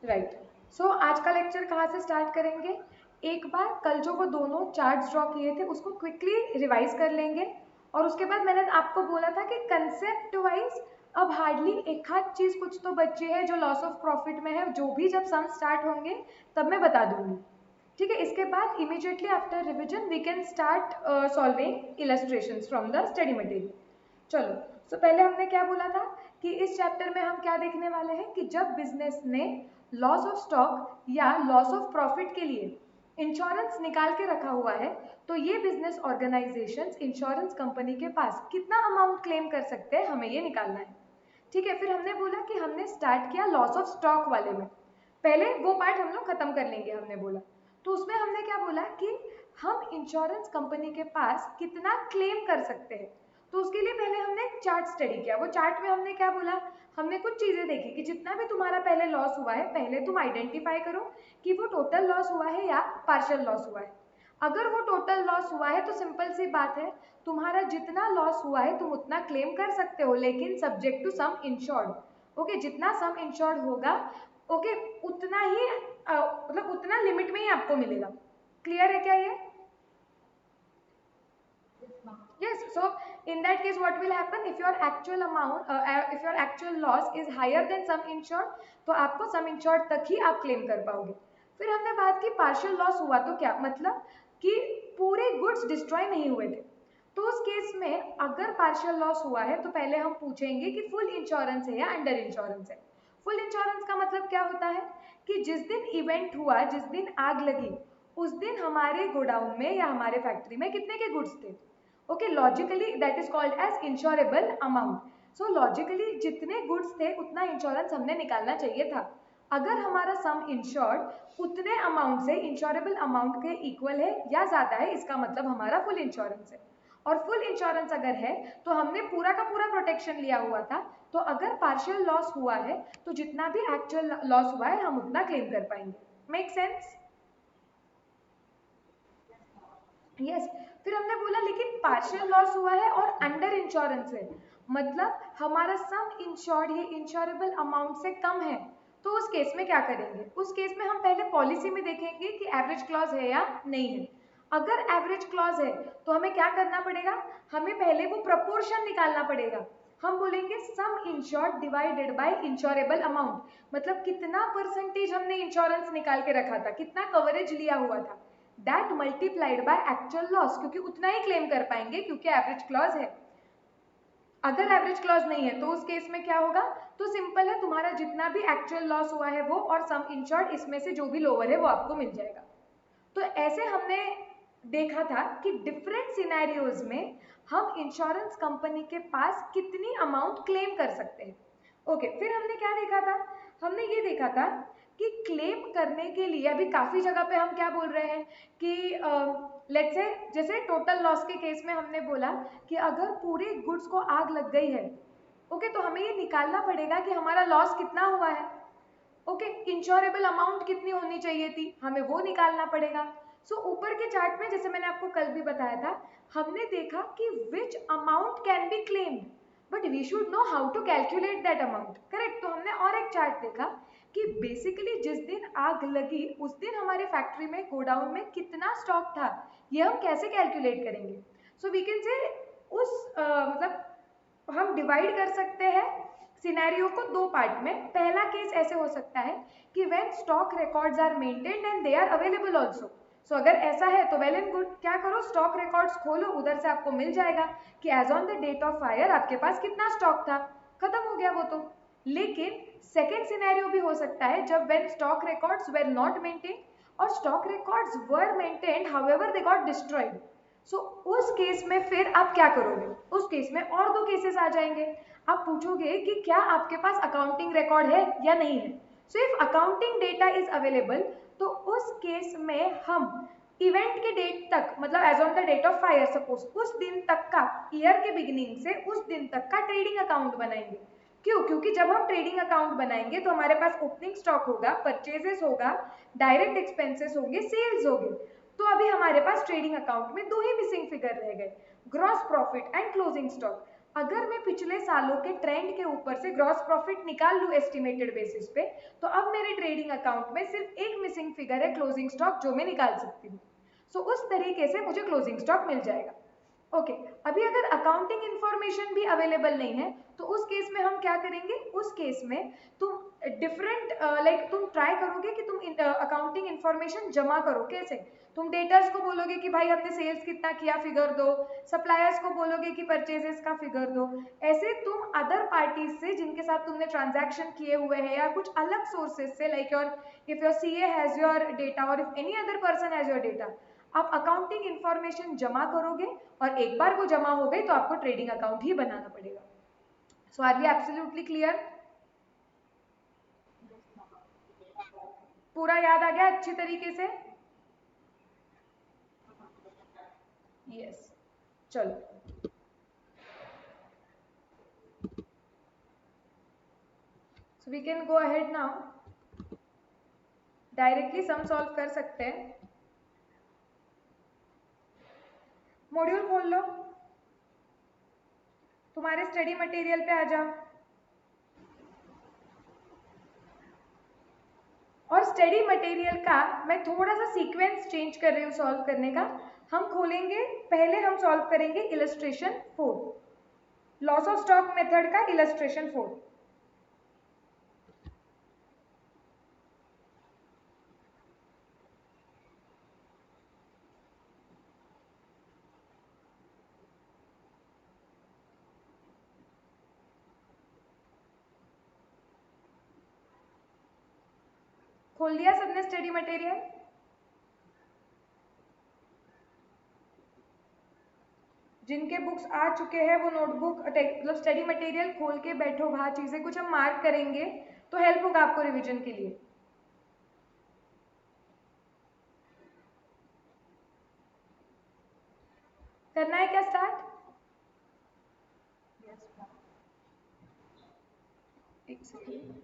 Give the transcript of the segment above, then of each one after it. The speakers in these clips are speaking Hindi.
राइट। सो आज का लेक्चर कहाँ से स्टार्ट करेंगे? एक बार कल जो वो दोनों चार्ट्स ड्रॉ किए थे उसको क्विकली रिवाइज कर लेंगे, और उसके बाद मैंने आपको बोला था कि कंसेप्ट वाइज अब हार्डली एक आध चीज कुछ तो बची है जो लॉस ऑफ प्रॉफिट में है, जो भी जब सम स्टार्ट होंगे तब मैं बता दूंगी। ठीक है, इसके बाद immediately after revision we can start solving illustrations from the study material. चलो, सो पहले हमने क्या बोला था कि इस चैप्टर में हम क्या देखने वाले हैं कि जब बिजनेस ने लॉस ऑफ स्टॉक या लॉस ऑफ प्रॉफिट के लिए इंश्योरेंस निकाल के रखा हुआ है, तो ये बिजनेस ऑर्गेनाइजेशंस इंश्योरेंस कंपनी के पास कितना अमाउंट क्लेम कर सकते हैं, हमें ये निकालना है। ठीक है, फिर हमने बोला कि हमने स्टार्ट किया लॉस ऑफ स्टॉक वाले में। पहले वो पार्ट हम लोग खत्म कर लेंगे, हमने बोला। तो उसमें हमने क्या बोला कि हम इंश्योरेंस कंपनी के पास कितना क्लेम कर सकते हैं। तो उसके लिए पहले हमने एक चार्ट स्टडी किया। वो चार्ट में हमने क्या बोला, हमने कुछ चीजें देखी कि जितना भी तुम्हारा पहले लॉस हुआ है, पहले तुम आइडेंटिफाई करो कि वो टोटल लॉस हुआ है या पार्शियल लॉस हुआ है। अगर वो टोटल लॉस हुआ है तो सिंपल सी बात है, तुम्हारा जितना लॉस हुआ है तुम उतना क्लेम कर सकते हो, लेकिन subject to sum insured. Okay, जितना सम इंश्योर्ड होगा, ओके, उतना ही मतलब उतना लिमिट में ही आपको मिलेगा। क्लियर है क्या ये? Yes, so in that case what will happen, if your actual amount if your actual loss is higher than sum insured, तो आपको sum insured तक ही आप claim कर पाओगे। फिर हमने बात की partial loss हुआ तो क्या मतलब कि पूरे goods destroy नहीं हुए थे। तो उस केस में अगर partial loss हुआ है तो पहले हम पूछेंगे कि full insurance है या under insurance है। फुल इंश्योरेंस का मतलब क्या होता है कि जिस दिन इवेंट हुआ, जिस दिन आग लगी, उस दिन हमारे गोडाउन में या हमारे फैक्ट्री में कितने के गुड्स थे। Okay, logically that is called as insurable amount. So logically जितने गुड्स थे उतना इंश्योरेंस हमने निकालना चाहिए था। अगर हमारा सम इंश्योर्ड उतने अमाउंट से इंश्योरेबल अमाउंट के इक्वल है या ज्यादा है, इसका मतलब हमारा फुल इंश्योरेंस है। और फुल इंश्योरेंस अगर है तो हमने पूरा का पूरा प्रोटेक्शन लिया हुआ था। तो अगर पार्शियल लॉस हुआ है तो जितना भी एक्चुअल लॉस हुआ है हम उतना क्लेम कर पाएंगे। Make sense? यस। फिर हमने बोला लेकिन पार्शियल लॉस हुआ है और अंडर इंश्योरेंस है, मतलब हमारा सम इंश्योर्ड ये इंश्योरेबल अमाउंट से कम है। तो उस केस में क्या करेंगे? उस केस में हम पहले पॉलिसी में देखेंगे कि एवरेज क्लॉज है या नहीं है। अगर एवरेज क्लॉज है तो हमें क्या करना पड़ेगा, हमें पहले वो प्रपोर्शन निकालना पड़ेगा। हम बोलेंगे सम insured divided by insurable amount, मतलब कितना परसेंटेज हमने इंश्योरेंस निकाल के रखा था, कितना कवरेज लिया हुआ था, that multiplied by actual loss, क्योंकि उतना ही क्लेम कर पाएंगे क्योंकि एवरेज क्लॉज है। अगर एवरेज क्लॉज नहीं है तो उस केस में क्या होगा, तो सिंपल है, तुम्हारा जितना भी एक्चुअल लॉस हुआ है वो और सम इंश्योर्ड इसमें से जो भी लोअर है वो आपको मिल जाएगा। तो ऐसे हमने देखा था कि डिफरेंट सिनेरियोज में हम इंश्योरेंस कंपनी के पास कितनी अमाउंट क्लेम कर सकते हैं। ओके, फिर हमने क्या देखा था, हमने ये देखा था कि क्लेम करने के लिए अभी काफी जगह पे हम क्या बोल रहे हैं कि लेट्स से जैसे टोटल लॉस के केस में हमने बोला कि अगर पूरे गुड्स को आग लग गई है, ओके, तो हमें ये निकालना पड़ेगा कि हमारा लॉस कितना हुआ है। ओके, इंश्योरेबल अमाउंट कितनी होनी चाहिए थी, हमें वो निकालना पड़ेगा। सो ऊपर के चार्ट में जैसे मैंने आपको कल भी बताया था, हमने देखा कि which amount can be claimed, but we should know how to calculate that amount. Correct. तो हमने और एक चार्ट देखा कि बेसिकली जिस दिन आग लगी उस दिन हमारे फैक्ट्री में गोडाउन में कितना स्टॉक था, ये हम कैसे कैलकुलेट करेंगे। सो वी कैन से उस मतलब हम डिवाइड कर सकते हैं सिनेरियो को दो पार्ट में। पहला केस ऐसे हो सकता है कि when stock records are maintained and they are available also. So अगर ऐसा है तो वेल एंड गुड, क्या करो, स्टॉक रिकॉर्ड्स खोलो, उधर से आपको मिल जाएगा कि as on the date of fire आपके पास कितना स्टॉक था, खत्म हो गया वो तो। लेकिन सेकेंड सिनेरियो भी हो सकता है जब when stock records were not maintained और stock records were maintained however they got destroyed. So उस केस में फिर आप क्या करोगे, उस केस में और दो केसेस आ जाएंगे। आप पूछोगे कि क्या आपके पास अकाउंटिंग रिकॉर्ड है या नहीं है। So if accounting data is available तो उस केस में हम इवेंट के डेट तक, मतलब as on the date of fire suppose, उस दिन तक का, ईयर के बिगिनिंग से उस दिन तक का ट्रेडिंग अकाउंट बनाएंगे। क्यों? क्योंकि जब हम ट्रेडिंग अकाउंट बनाएंगे तो हमारे पास ओपनिंग स्टॉक होगा, परचेजेस होगा, डायरेक्ट एक्सपेंसेस होंगे, सेल्स होंगे। तो अभी हमारे पास ट्रेडिंग अकाउंट में दो ही मिसिंग फिगर रह गए, gross profit and closing stock. अगर मैं पिछले सालों के ट्रेंड के ऊपर से ग्रॉस प्रॉफिट निकाल लूं एस्टिमेटेड बेसिस पे, तो अब मेरे ट्रेडिंग अकाउंट में सिर्फ एक मिसिंग फिगर है क्लोजिंग स्टॉक, जो मैं निकाल सकती हूँ। सो उस तरीके से मुझे क्लोजिंग स्टॉक मिल जाएगा। ओके, अभी अगर अकाउंटिंग इंफॉर्मेशन भी अवेलेबल नहीं है, तो उस केस में हम क्या करेंगे? उस केस में तुम डिफरेंट तुम ट्राई करोगे कि तुम अकाउंटिंग इंफॉर्मेशन जमा करो। कैसे? तुम डेटर्स को बोलोगे कि भाई हमने सेल्स कितना किया, फिगर दो। सप्लायर्स को बोलोगे कि परचेजेस का फिगर दो। ऐसे तुम अदर पार्टीज से जिनके साथ तुमने ट्रांजैक्शन किए हुए हैं, या कुछ अलग सोर्सेज से, like your if your CA has your data और if any other person has your data, आप अकाउंटिंग इंफॉर्मेशन जमा करोगे, और एक बार वो जमा हो गई तो आपको ट्रेडिंग अकाउंट ही बनाना पड़ेगा। So are we absolutely clear? पूरा याद आ गया अच्छी तरीके से? यस, चलो। So we can go ahead now, directly some solve कर सकते हैं। मॉड्यूल खोल लो, तुम्हारे स्टडी मटेरियल पे आ जाओ, और स्टडी मटेरियल का मैं थोड़ा सा सीक्वेंस चेंज कर रही हूँ सॉल्व करने का। हम खोलेंगे, पहले हम सॉल्व करेंगे illustration 4, loss of stock method का इलस्ट्रेशन 4। खोल लिया सबने स्टडी मटेरियल? जिनके बुक्स आ चुके हैं वो नोटबुक मतलब स्टडी मटेरियल खोल के बैठो, वहाँ चीजें कुछ हम मार्क करेंगे तो हेल्प होगा आपको रिवीजन के लिए। करना है क्या स्टार्ट? एक सेकेंड।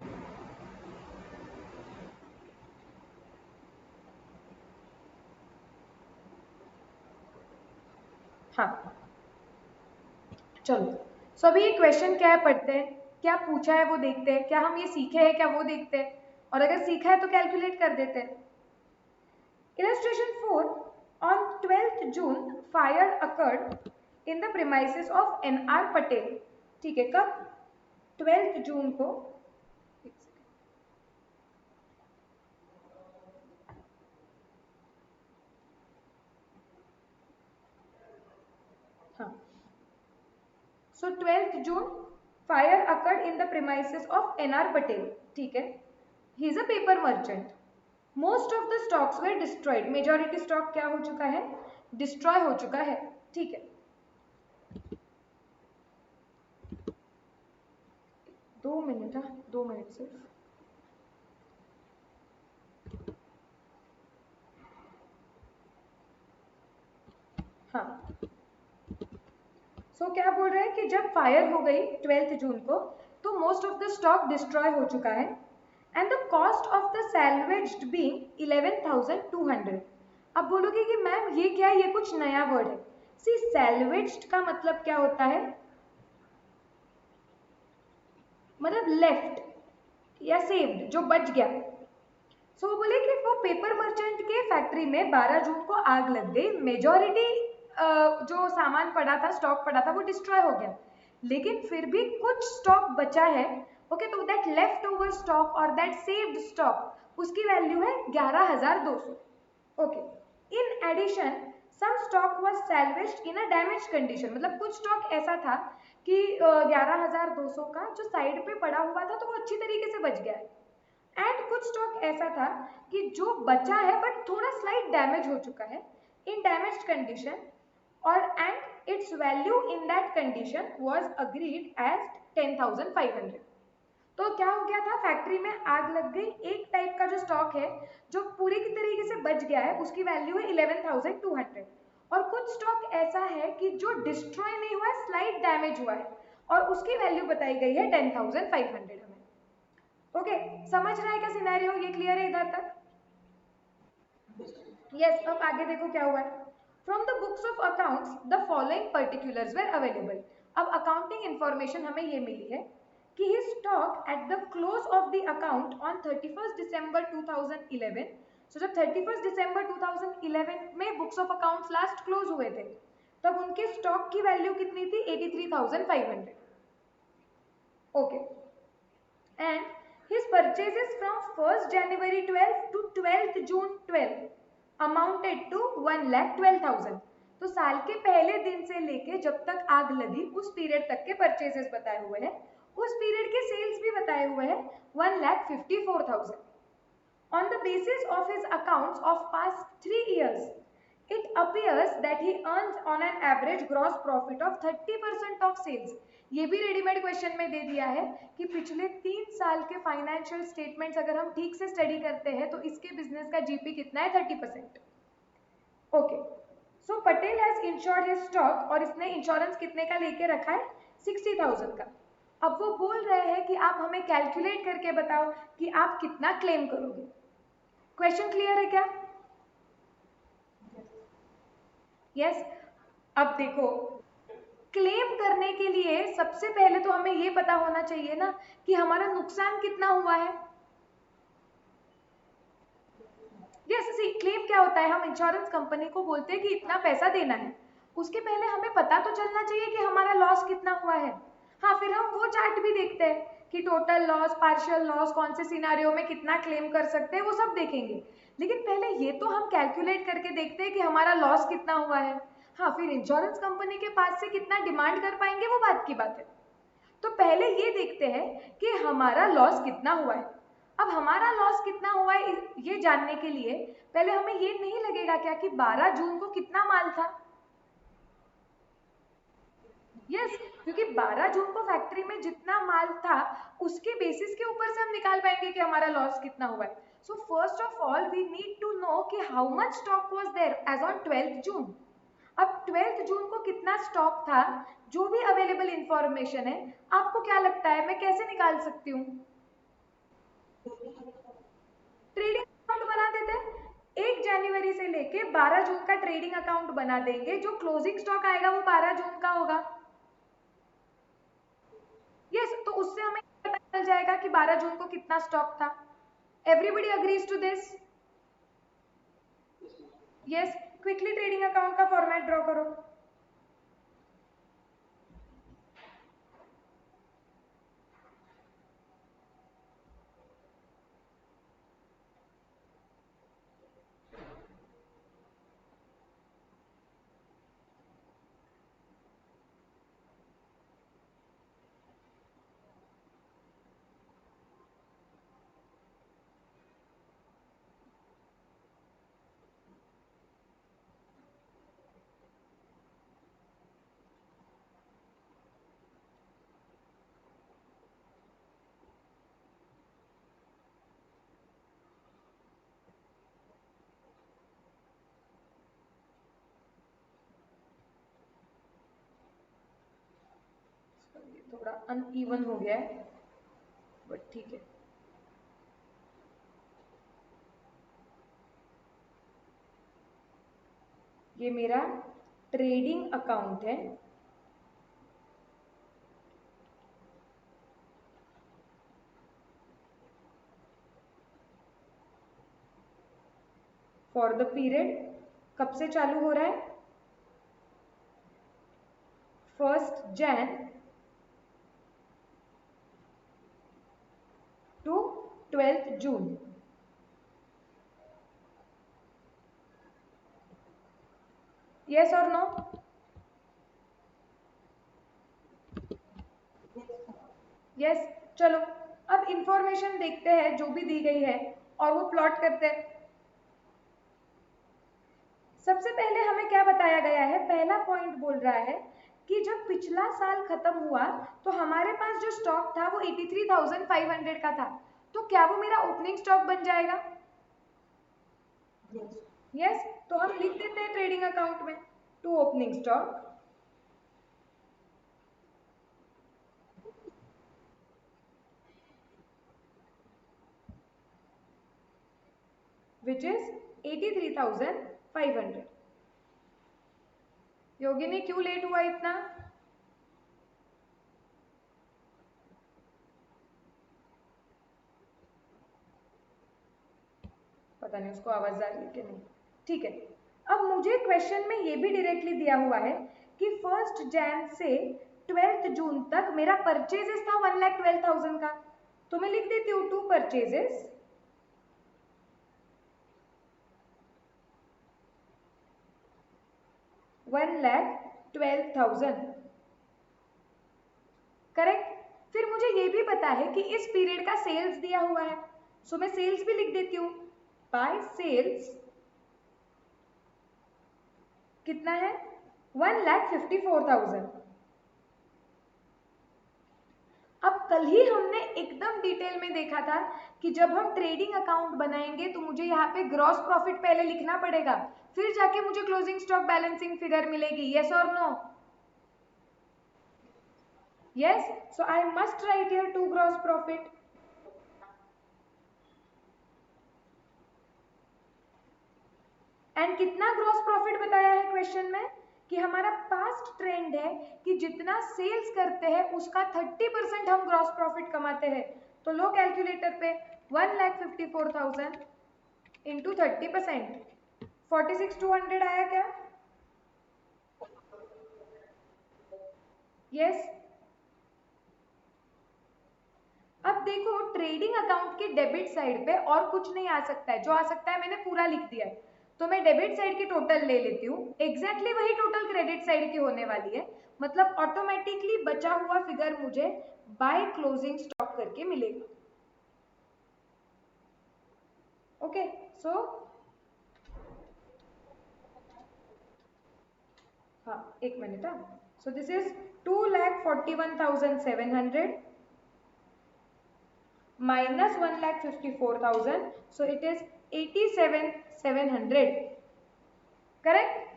हाँ, चलो। सो अभी ये क्वेश्चन क्या है पढ़ते हैं, क्या पूछा है वो देखते हैं, क्या हम ये सीखे हैं क्या वो देखते हैं, और अगर सीखा है तो कैलकुलेट कर देते हैं। Illustration 4, on 12th June fire occurred in the premises of N.R. Patel। ठीक है, कब? 12th जून को। हाँ, so 12th June fire occurred in the premises of NR Patel. ठीक है, he is a paper merchant. Most of the stocks were destroyed, majority stock क्या हो चुका है? डिस्ट्रॉय हो चुका है। ठीक है, 2 मिनट, हाँ 2 मिनट सिर्फ। हाँ, क्या बोल रहे हैं कि जब फायर हो गई 12th जून को, तो most of the stock destroy हो चुका है, and the cost of the salvaged being 11,200। अब बोलोगे कि मैम ये क्या है, ये कुछ नया वर्ड है। सी, सैल्वेज्ड का मतलब क्या होता है? मतलब लेफ्ट या सेव्ड, जो बच गया। सो बोले कि वो पेपर मर्चेंट के फैक्ट्री में 12 जून को आग लग गई, मेजॉरिटी जो सामान पड़ा था, स्टॉक पड़ा था, वो डिस्ट्रॉय हो गया, लेकिन फिर भी कुछ स्टॉक बचा है। ओके, तो दैट लेफ्ट ओवर स्टॉक और दैट सेव्ड स्टॉक, उसकी वैल्यू है 11,200। Okay, in addition some stock was salvaged in a damage condition. मतलब कुछ स्टॉक ऐसा था कि 11,200 का जो साइड पे पड़ा हुआ था, तो वो अच्छी तरीके से बच गया है, एंड कुछ स्टॉक ऐसा था कि जो बचा है बट थोड़ा स्लाइट डैमेज हो चुका है, इन डैमेज्ड कंडीशन, और and its value in that condition was agreed as 10,500। तो क्या हो गया था, फैक्ट्री में आग लग गई, एक टाइप का जो स्टॉक है जो पूरी की तरीके से बच गया है, उसकी वैल्यू है 11,200, और कुछ स्टॉक ऐसा है कि जो डिस्ट्रॉय नहीं हुआ है, स्लाइट डैमेज हुआ है, और उसकी वैल्यू बताई गई है 10,500 हमें। ओके, समझ रहा है क्या सिनेरियो? ये क्लियर है इधर तक? यस, अब आगे देखो क्या हुआ है। From the books of accounts the following particulars were available. अब अकाउंटिंग इंफॉर्मेशन हमें ये मिली है कि he stock at the close of the account on 31 December 2011। So जब 31 दिसंबर 2011 में books of accounts last close हुए थे तब उनके स्टॉक की वैल्यू कितनी थी? 83,500। Okay, and his purchases from 1st January 12 to 12th June 12 amounted to 1,12,000। तो साल के पहले दिन से लेके जब तक आग लगी उस पीरियड तक के परचेजेस बताए हुए हैं, उस पीरियड के सेल्स भी बताए हुए हैं 1,54,000। On the basis of his accounts of past 3 years, it appears that he earns on an average gross profit of 30% of sales। ये भी रेडीमेड क्वेश्चन में दे दिया है कि पिछले 3 साल के फाइनेंशियल स्टेटमेंट्स अगर हम ठीक से स्टडी करते हैं तो इसके बिजनेस का जीपी कितना है? 30%। Okay, so Patel has insured his stock और इसने इंश्योरेंस कितने का लेके रखा है? 60,000 का। अब वो बोल रहे हैं कि आप हमें कैलकुलेट करके बताओ कि आप कितना क्लेम करोगे। क्वेश्चन क्लियर है क्या? यस yes, अब देखो क्लेम करने के लिए सबसे पहले तो हमें ये पता होना चाहिए ना कि हमारा नुकसान कितना हुआ है। यस सी क्लेम क्या होता है? हम इंश्योरेंस कंपनी को बोलते हैं कि इतना पैसा देना है, उसके पहले हमें पता तो चलना चाहिए कि हमारा लॉस कितना हुआ है। हाँ, फिर हम वो चार्ट भी देखते हैं कि टोटल लॉस, पार्शियल लॉस, कौन से सिनारियो में कितना क्लेम कर सकते हैं, वो सब देखेंगे। लेकिन पहले ये तो हम कैलकुलेट करके देखते हैं कि हमारा लॉस कितना हुआ है। हाँ, फिर इंश्योरेंस कंपनी के पास से कितना डिमांड कर पाएंगे वो बात की बात है। तो पहले ये देखते हैं कि हमारा लॉस कितना हुआ है। अब हमारा लॉस कितना हुआ है ये जानने के लिए पहले हमें ये नहीं लगेगा क्या कि 12 जून को कितना माल था? यस, क्योंकि 12 जून को फैक्ट्री में जितना माल था उसके बेसिस के ऊपर से हम निकाल पाएंगे कि हमारा लॉस कितना हुआ है। So first of all we need to know कि how much stock was there as on 12th June. अब 12th जून को कितना स्टॉक था, जो भी अवेलेबल इंफॉर्मेशन है, आपको क्या लगता है मैं कैसे निकाल सकती हूँ? ट्रेडिंग अकाउंट बना देते हैं। 1 जनवरी से लेके 12 जून का ट्रेडिंग अकाउंट बना देंगे, जो क्लोजिंग स्टॉक आएगा वो 12 जून का होगा। यस, तो उससे हमें पता चल जाएगा कि 12 जून को कितना स्टॉक था। Everybody agrees to this? Yes, quickly trading account का फॉर्मेट ड्रॉ करो। थोड़ा अनइवन हो गया है बट ठीक है। ये मेरा ट्रेडिंग अकाउंट है। फॉर द पीरियड कब से चालू हो रहा है? 1st Jan to 12th June। Yes और नो? यस, चलो अब इंफॉर्मेशन देखते हैं जो भी दी गई है और वो प्लॉट करते हैं। सबसे पहले हमें क्या बताया गया है? पहला पॉइंट बोल रहा है कि जब पिछला साल खत्म हुआ तो हमारे पास जो स्टॉक था वो 83,500 का था, तो क्या वो मेरा ओपनिंग स्टॉक बन जाएगा? यस, तो हम लिख देते हैं ट्रेडिंग अकाउंट में to opening stock which is 83,500। Yogini क्यों लेट हुआ इतना? पता नहीं उसको आवाज आ रही है कि नहीं। ठीक है, अब मुझे क्वेश्चन में ये भी डायरेक्टली दिया हुआ है कि 1 जैन से 12 जून तक मेरा परचेजेस था 1,12,000 का, तो मैं लिख देती हूँ 2 परचेजेस 1,12,000, करेक्ट। फिर मुझे ये भी पता है कि इस पीरियड का सेल्स दिया हुआ है, सो मैं सेल्स भी लिख देती हूँ। बाय सेल्स कितना है 1,54,000। अब कल ही हमने एकदम डिटेल में देखा था कि जब हम ट्रेडिंग अकाउंट बनाएंगे तो मुझे यहाँ पे ग्रॉस प्रॉफिट पहले लिखना पड़ेगा, फिर जाके मुझे क्लोजिंग स्टॉक बैलेंसिंग फिगर मिलेगी। यस और no? Yes, so I must write here 2 gross profit. And कितना ग्रॉस प्रॉफिट बताया है क्वेश्चन में कि हमारा पास्ट ट्रेंड है कि जितना सेल्स करते हैं उसका 30% हम ग्रॉस प्रॉफिट कमाते हैं। तो लो कैलकुलेटर पे 1,54,000 इंटू 30%, 46,200 आया क्या? यस। अब देखो ट्रेडिंग अकाउंट के डेबिट साइड पे और कुछ नहीं आ सकता है, जो आ सकता है मैंने पूरा लिख दिया है। तो मैं डेबिट साइड की टोटल ले लेती हूँ, एग्जैक्टली वही टोटल क्रेडिट साइड की होने वाली है, मतलब ऑटोमेटिकली बचा हुआ फिगर मुझे बाय क्लोजिंग स्टॉक करके मिलेगा। ओके, सो हाँ एक मिनट। So this is 2,41,700 minus 1,54,000, so it is 87,700, correct?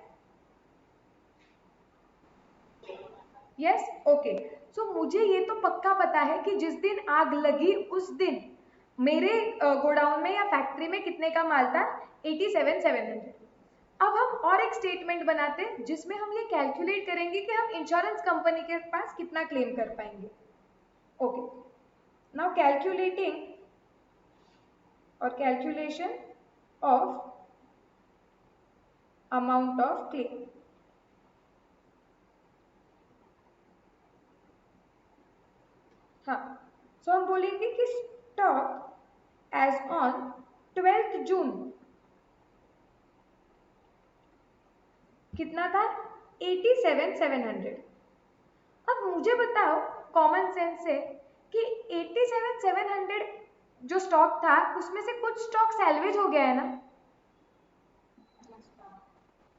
Yes, okay. So मुझे ये तो पक्का पता है कि जिस दिन आग लगी उस दिन मेरे गोडाउन में या फैक्ट्री में कितने का माल था, 87,700। अब हम और एक स्टेटमेंट बनाते हैं जिसमें हम ये कैलकुलेट करेंगे कि हम इंश्योरेंस कंपनी के पास कितना क्लेम कर पाएंगे। ओके, नाउ कैलकुलेटिंग और calculation of amount of claim. हाँ, सो हम बोलेंगे कि स्टॉक एज ऑन 12 जून कितना था 87,700। अब मुझे बताओ कॉमन सेंस से कि 87,700 जो स्टॉक था उसमें से कुछ स्टॉक सैल्वेज हो गया है ना,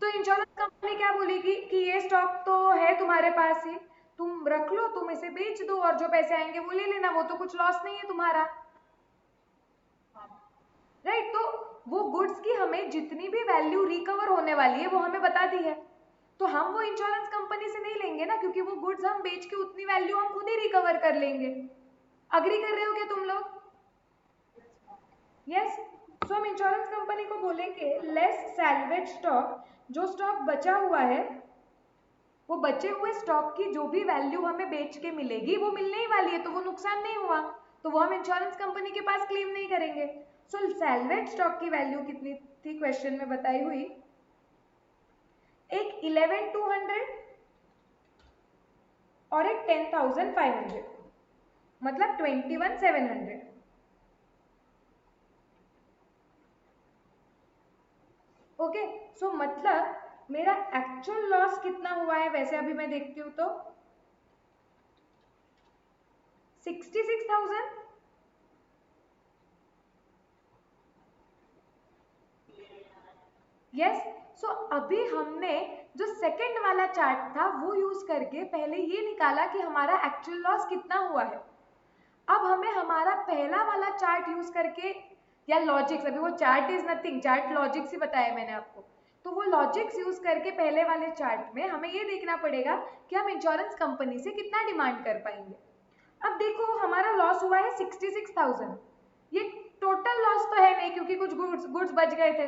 तो इंश्योरेंस कंपनी क्या बोलेगी कि ये स्टॉक तो है तुम्हारे पास ही, तुम रख लो, तुम इसे बेच दो और जो पैसे आएंगे वो ले लेना, वो तो कुछ लॉस नहीं है तुम्हारा, राइट? तो वो गुड्स की हमें जितनी भी वैल्यू रिकवर होने वाली है वो हमें बता दी है, तो हम वो इंश्योरेंस कंपनी से नहीं लेंगे ना, क्योंकि वो गुड्स हम बेच के उतनी वैल्यू हम खुद ही रिकवर कर लेंगे। अग्री कर रहे हो क्या तुम लोग? यस। सो हम इंश्योरेंस कंपनी को बोलेंगे लेस सैल्वेज स्टॉक, जो स्टॉक बचा हुआ है वो बचे हुए स्टॉक की जो भी वैल्यू हमें बेच के मिलेगी वो मिलने ही वाली है, तो वो नुकसान नहीं हुआ, तो वो हम इंश्योरेंस कंपनी के पास क्लेम नहीं करेंगे। सो सैल्वेज स्टॉक की वैल्यू कितनी थी क्वेश्चन में बताई हुई, एक 11,200 और एक 10,500, मतलब 21,700। ओके, सो मतलब मेरा एक्चुअल लॉस कितना हुआ है, वैसे अभी मैं देखती हूँ तो 66,000। यस। सो अभी हमने जो सेकंड वाला चार्ट था वो यूज करके पहले ये निकाला कि हमारा एक्चुअल लॉस कितना हुआ है। अब हमें हमारा पहला वाला चार्ट यूज करके या लॉजिक्स, अभी वो chart is nothing, chart logics ही बताया मैंने आपको, तो वो लॉजिक्स यूज करके पहले वाले चार्ट में हमें ये देखना पड़ेगा कि हम इंश्योरेंस कंपनी से कितना डिमांड कर पाएंगे। अब देखो हमारा लॉस हुआ है 66,000, ये टोटल लॉस तो है नहीं क्योंकि कुछ गुड्स बच गए थे,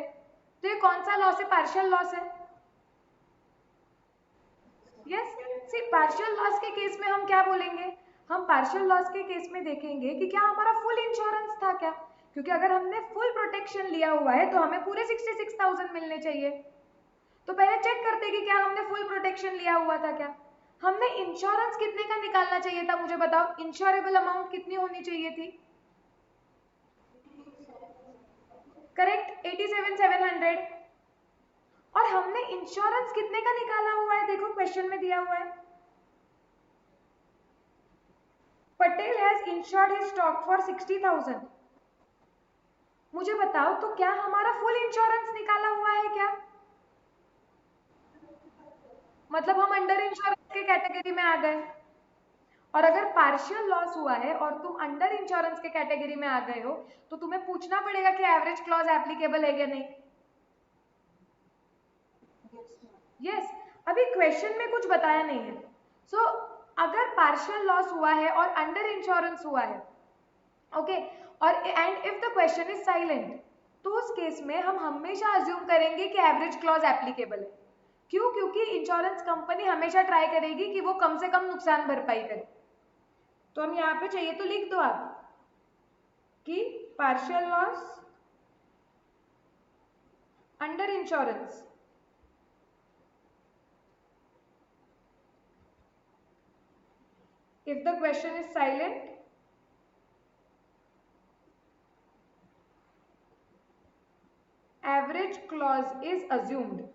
तो ये कौन सा लॉस है, पार्शियल लॉस है। यस, सी पार्शियल लॉस के केस में हम क्या बोलेंगे, हम पार्शियल लॉस के केस में देखेंगे कि क्या हमारा फुल इंश्योरेंस था क्या, क्योंकि अगर हमने फुल प्रोटेक्शन लिया हुआ है तो हमें पूरे 66,000 मिलने चाहिए। तो पहले चेक करते कि क्या हमने फुल प्रोटेक्शन लिया हुआ था क्या। हमने इंश्योरेंस कितने का निकालना चाहिए था, मुझे बताओ, इंश्योरेबल अमाउंट कितनी होनी चाहिए थी? करेक्ट, 87,700। और हमने इंश्योरेंस कितने का निकाला हुआ है, देखो क्वेश्चन में दिया हुआ है, Patel has insured his stock for 60,000। मुझे बताओ तो क्या हमारा फुल इंश्योरेंस निकाला हुआ है क्या? मतलब हम अंडर इंश्योरेंस के कैटेगरी में आ गए। और अगर पार्शियल लॉस हुआ है और तुम अंडर इंश्योरेंस के कैटेगरी में आ गए हो तो तुम्हें पूछना पड़ेगा कि एवरेज क्लॉज एप्लीकेबल है या नहीं। यस, अभी क्वेश्चन में कुछ बताया नहीं है। सो अगर पार्शियल लॉस हुआ है और अंडर इंश्योरेंस हुआ है, ओके, और and if the question is silent, तो उस केस में हम हमेशा अज्यूम करेंगे कि एवरेज क्लॉज एप्लीकेबल है। क्यों? क्योंकि इंश्योरेंस कंपनी हमेशा ट्राई करेगी कि वो कम से कम नुकसान भरपाई करे। तो हम यहाँ पे चाहिए तो लिख दो आप कि partial loss under insurance, if the question is silent, average clause is assumed.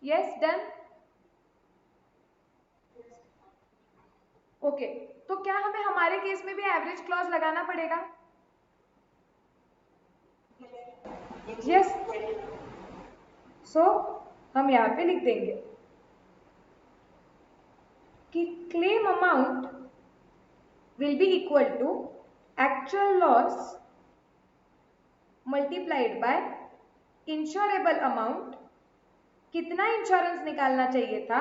Yes, done. Okay, तो क्या हमें हमारे केस में भी एवरेज क्लॉज लगाना पड़ेगा? यस, सो हम यहाँ पे लिख देंगे कि claim amount will be equal to actual loss multiplied by insurable amount. कितना इंश्योरेंस निकालना चाहिए था,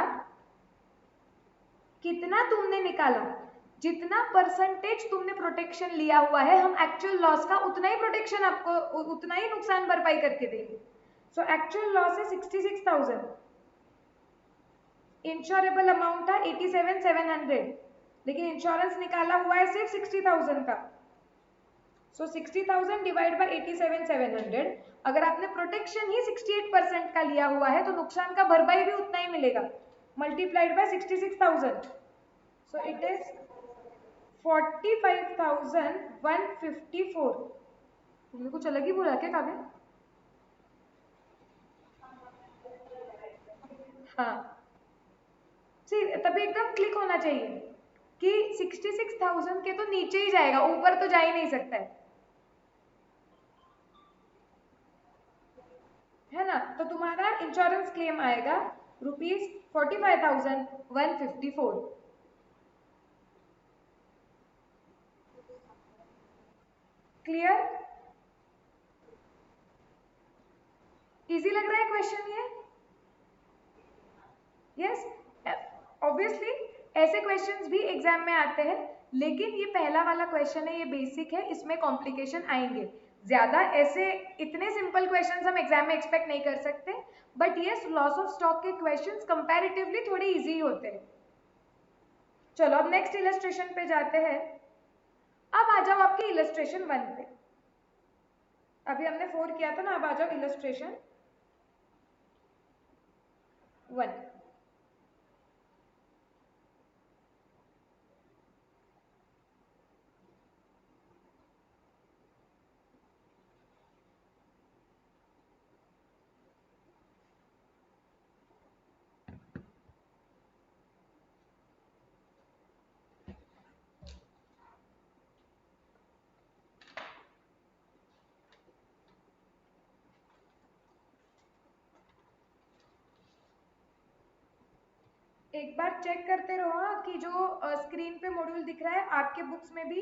कितना तुमने निकाला, जितना परसेंटेज तुमने प्रोटेक्शन लिया हुआ है, हम एक्चुअल लॉस का उतना ही प्रोटेक्शन आपको, उतना ही नुकसान भरपाई करके देंगे। सो एक्चुअल लॉस है 66,000, इंश्योरेबल अमाउंट था 87,700, लेकिन इंश्योरेंस निकाला हुआ है सिर्फ 60,000 का। सो 60,000 डिवाइड बाय 87,700, अगर आपने प्रोटेक्शन ही 68% का लिया हुआ है तो नुकसान का भरपाई भी उतना ही मिलेगा, multiplied by 66,000। So it is 45,154। तुमने कुछ अलग ही बोला क्या काव्य? हाँ, सी तभी एकदम क्लिक होना चाहिए कि 66,000 के तो नीचे ही जाएगा, ऊपर तो जा ही नहीं सकता है ना। तो तुम्हारा इंश्योरेंस क्लेम आएगा ₹45,154। क्लियर? इजी लग रहा है क्वेश्चन ये? यस, ऑब्वियसली ऐसे क्वेश्चंस भी एग्जाम में आते हैं, लेकिन ये पहला वाला क्वेश्चन है, ये बेसिक है, इसमें कॉम्प्लिकेशन आएंगे ज्यादा। ऐसे इतने सिंपल क्वेश्चंस हम एग्जाम में एक्सपेक्ट नहीं कर सकते, but yes, loss of stock के क्वेश्चंस कंपैरेटिवली थोड़े इजी होते हैं। चलो अब नेक्स्ट इलस्ट्रेशन पे जाते हैं। अब आ जाओ आपके इलस्ट्रेशन 1 पे। अभी हमने 4 किया था ना, अब आ जाओ इलस्ट्रेशन 1। एक बार चेक करते रहो हाँ, कि जो स्क्रीन पे मॉड्यूल दिख रहा है आपके बुक्स में भी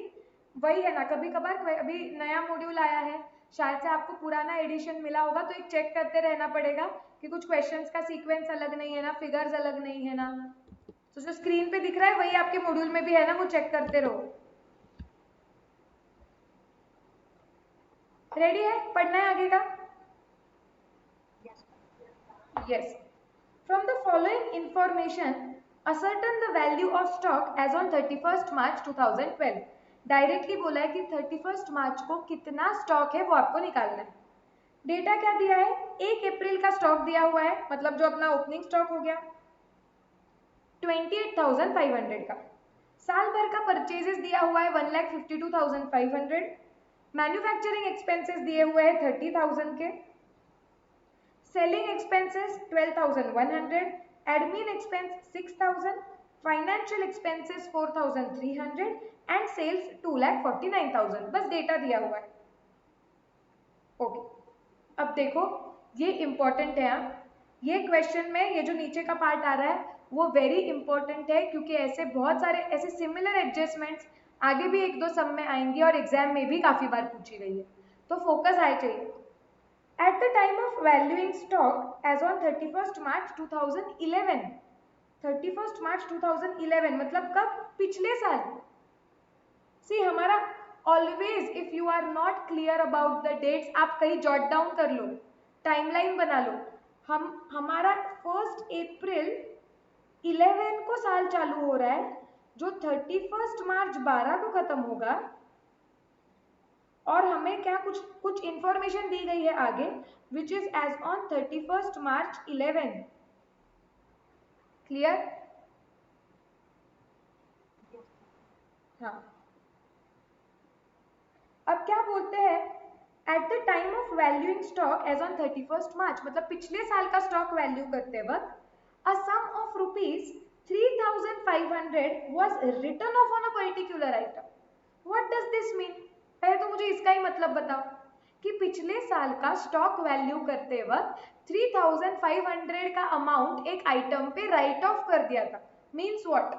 वही है ना। कभी कभार अभी नया मॉड्यूल आया है, शायद से आपको पुराना एडिशन मिला होगा, तो एक चेक करते रहना पड़ेगा कि कुछ क्वेश्चंस का सीक्वेंस अलग नहीं है ना, फिगर्स अलग नहीं है ना। तो जो स्क्रीन पे दिख रहा है वही आपके मॉड्यूल में भी है ना, वो चेक करते रहो। रेडी है? पढ़ना है आगे का? Yes. From the following information, ascertain the value of stock as on 31st March 2012. Directly बोला है कि 31st मार्च को कितना स्टॉक है वो आपको निकालना है. डेटा क्या दिया है? 1 अप्रैल का स्टॉक दिया हुआ है, मतलब जो अपना ओपनिंग स्टॉक हो गया 28,500 का. साल भर का परचेजेस दिया हुआ है 1,52,500. मैन्युफैक्चरिंग एक्सपेंसेस दिए हुए हैं 30,000 के. Selling expenses 12,100, admin expense 6,000, financial expenses 4,300 and sales 2,49,000. बस डेटा दिया हुआ है. ओके, अब देखो ये इंपॉर्टेंट है. ये क्वेश्चन में ये जो नीचे का पार्ट आ रहा है वो वेरी इंपॉर्टेंट है, क्योंकि ऐसे बहुत सारे ऐसे सिमिलर एडजस्टमेंट्स आगे भी 1-2 सम में आएंगी और एग्जाम में भी काफी बार पूछी गई है, तो फोकस आए चाहिए. At the time of valuing stock as on 31st March 2011, 31st March 2011 मतलब कब? पिछले साल. See हमारा always if you are not clear about the dates, आप कहीं jot down कर लो, टाइमलाइन बना लो. हमारा 1 अप्रैल 11 को साल चालू हो रहा है, जो 31 मार्च 12 को खत्म होगा, और हमें क्या कुछ इंफॉर्मेशन दी गई है आगे, which is as on 31st March 11. Clear? हाँ. अब क्या बोलते हैं? At the time of valuing stock as on 31st March, मतलब पिछले साल का स्टॉक वैल्यू करते वक्त a sum of rupees 3,500 was written off on a particular item. What does this mean? पहले तो मुझे इसका ही मतलब बताओ कि पिछले साल का स्टॉक वैल्यू करते वक्त 3,500 का अमाउंट एक आइटम पे राइट ऑफ कर दिया था. Means what?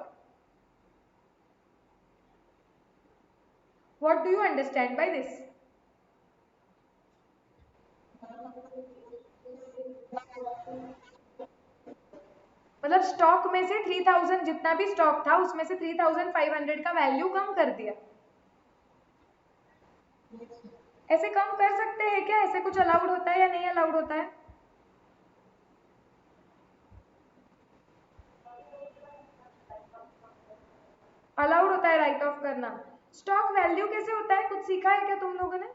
What do you understand by this? मतलब स्टॉक में से 3,000 जितना भी स्टॉक था उसमें से 3,500 का वैल्यू कम कर दिया. ऐसे कम कर सकते हैं क्या? ऐसे कुछ अलाउड होता है या नहीं अलाउड होता है? अलाउड होता है राइट ऑफ करना. स्टॉक वैल्यू कैसे होता है? कुछ सीखा है क्या तुम लोगों ने?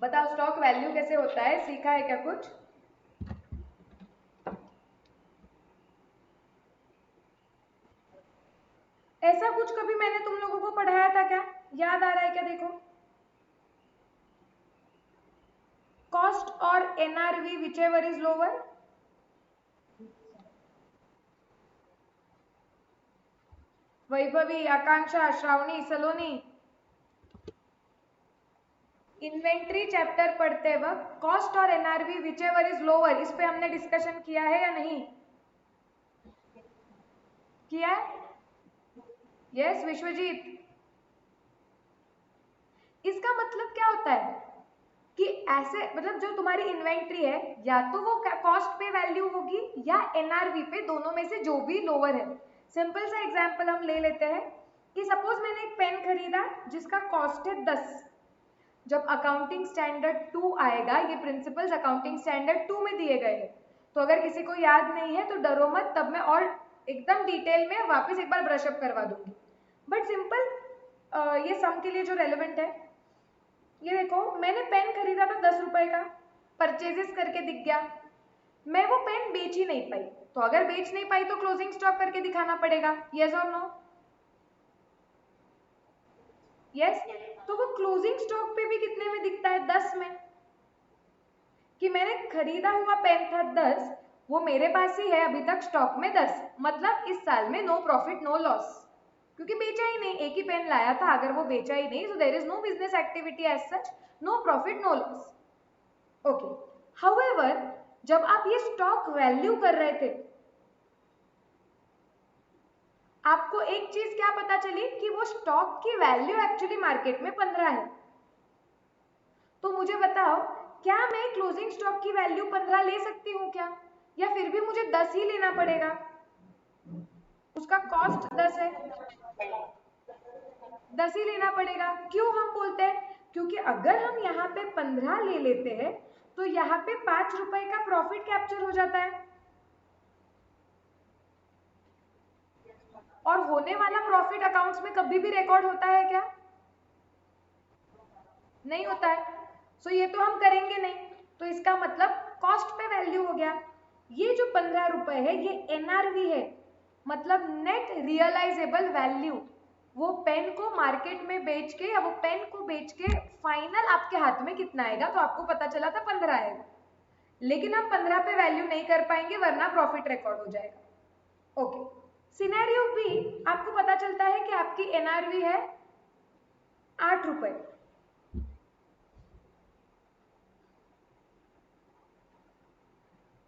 बताओ स्टॉक वैल्यू कैसे होता है, सीखा है क्या कुछ? ऐसा कुछ कभी मैंने तुम लोगों को पढ़ाया था क्या? याद आ रहा है क्या? देखो, कॉस्ट और NRV which ever is lower. Vaibhavi, Akanksha, Shravani, Saloni, inventory chapter पढ़ते वक्त कॉस्ट और NRV which ever is lower, इस पे हमने डिस्कशन किया है या नहीं किया है? यस विश्वजीत. इसका मतलब क्या होता है कि ऐसे मतलब जो तुम्हारी इन्वेंट्री है या तो वो कॉस्ट पे वैल्यू होगी या एनआरवी पे, दोनों में से जो भी लोअर है. सिंपल सा एग्जांपल हम ले लेते हैं कि सपोज मैंने एक पेन खरीदा जिसका कॉस्ट है 10. जब अकाउंटिंग स्टैंडर्ड 2 आएगा, ये प्रिंसिपल्स अकाउंटिंग स्टैंडर्ड 2 में दिए गए हैं, तो अगर किसी को याद नहीं है तो डरो मत, तब मैं और एकदम डिटेल में वापस एक बार ब्रशअप करवा दूंगी. बट सिंपल ये सम के लिए जो रेलेवेंट है, ये देखो मैंने पेन खरीदा था 10 रुपए का, परचेजेस करके दिख गया, मैं वो पेन बेच ही नहीं पाई, तो अगर बेच नहीं पाई तो क्लोजिंग स्टॉक करके दिखाना पड़ेगा. यस और नो? यस. तो वो क्लोजिंग स्टॉक पे भी कितने में दिखता है? 10 में. कि मैंने खरीदा हुआ पेन था 10, वो मेरे पास ही है अभी तक स्टॉक में 10, मतलब इस साल में नो प्रॉफिट नो लॉस, क्योंकि बेचा ही नहीं. एक ही पेन लाया था, अगर वो बेचा ही नहीं, so there is no business activity as such, no profit no loss. Okay. However, जब आप ये स्टॉक वैल्यू कर रहे थे, आपको एक चीज क्या पता चली कि वो स्टॉक की वैल्यू एक्चुअली मार्केट में 15 है. तो मुझे बताओ क्या मैं क्लोजिंग स्टॉक की वैल्यू 15 ले सकती हूँ क्या, या फिर भी मुझे 10 ही लेना पड़ेगा? उसका कॉस्ट 10 है, 10 ही लेना पड़ेगा। क्यों हम बोलते हैं? क्योंकि अगर हम यहाँ पे 15 ले लेते हैं तो यहाँ पे 5 रुपए का प्रॉफिट कैप्चर हो जाता है, और होने वाला प्रॉफिट अकाउंट्स में कभी भी रिकॉर्ड होता है क्या? नहीं होता है। सो ये तो हम करेंगे नहीं, तो इसका मतलब कॉस्ट पे वैल्यू हो गया। ये जो 15 रुपए है ये एनआरवी है, मतलब नेट रियलाइजेबल वैल्यू। वो पेन को मार्केट में बेच के, या वो पेन को बेच के फाइनल आपके हाथ में कितना आएगा, तो आपको पता चला था 15 आएगा, लेकिन हम 15 पे वैल्यू नहीं कर पाएंगे वरना प्रॉफिट रिकॉर्ड हो जाएगा। ओके, सिनेरियो बी, आपको पता चलता है कि आपकी एनआरवी है 8 रुपए।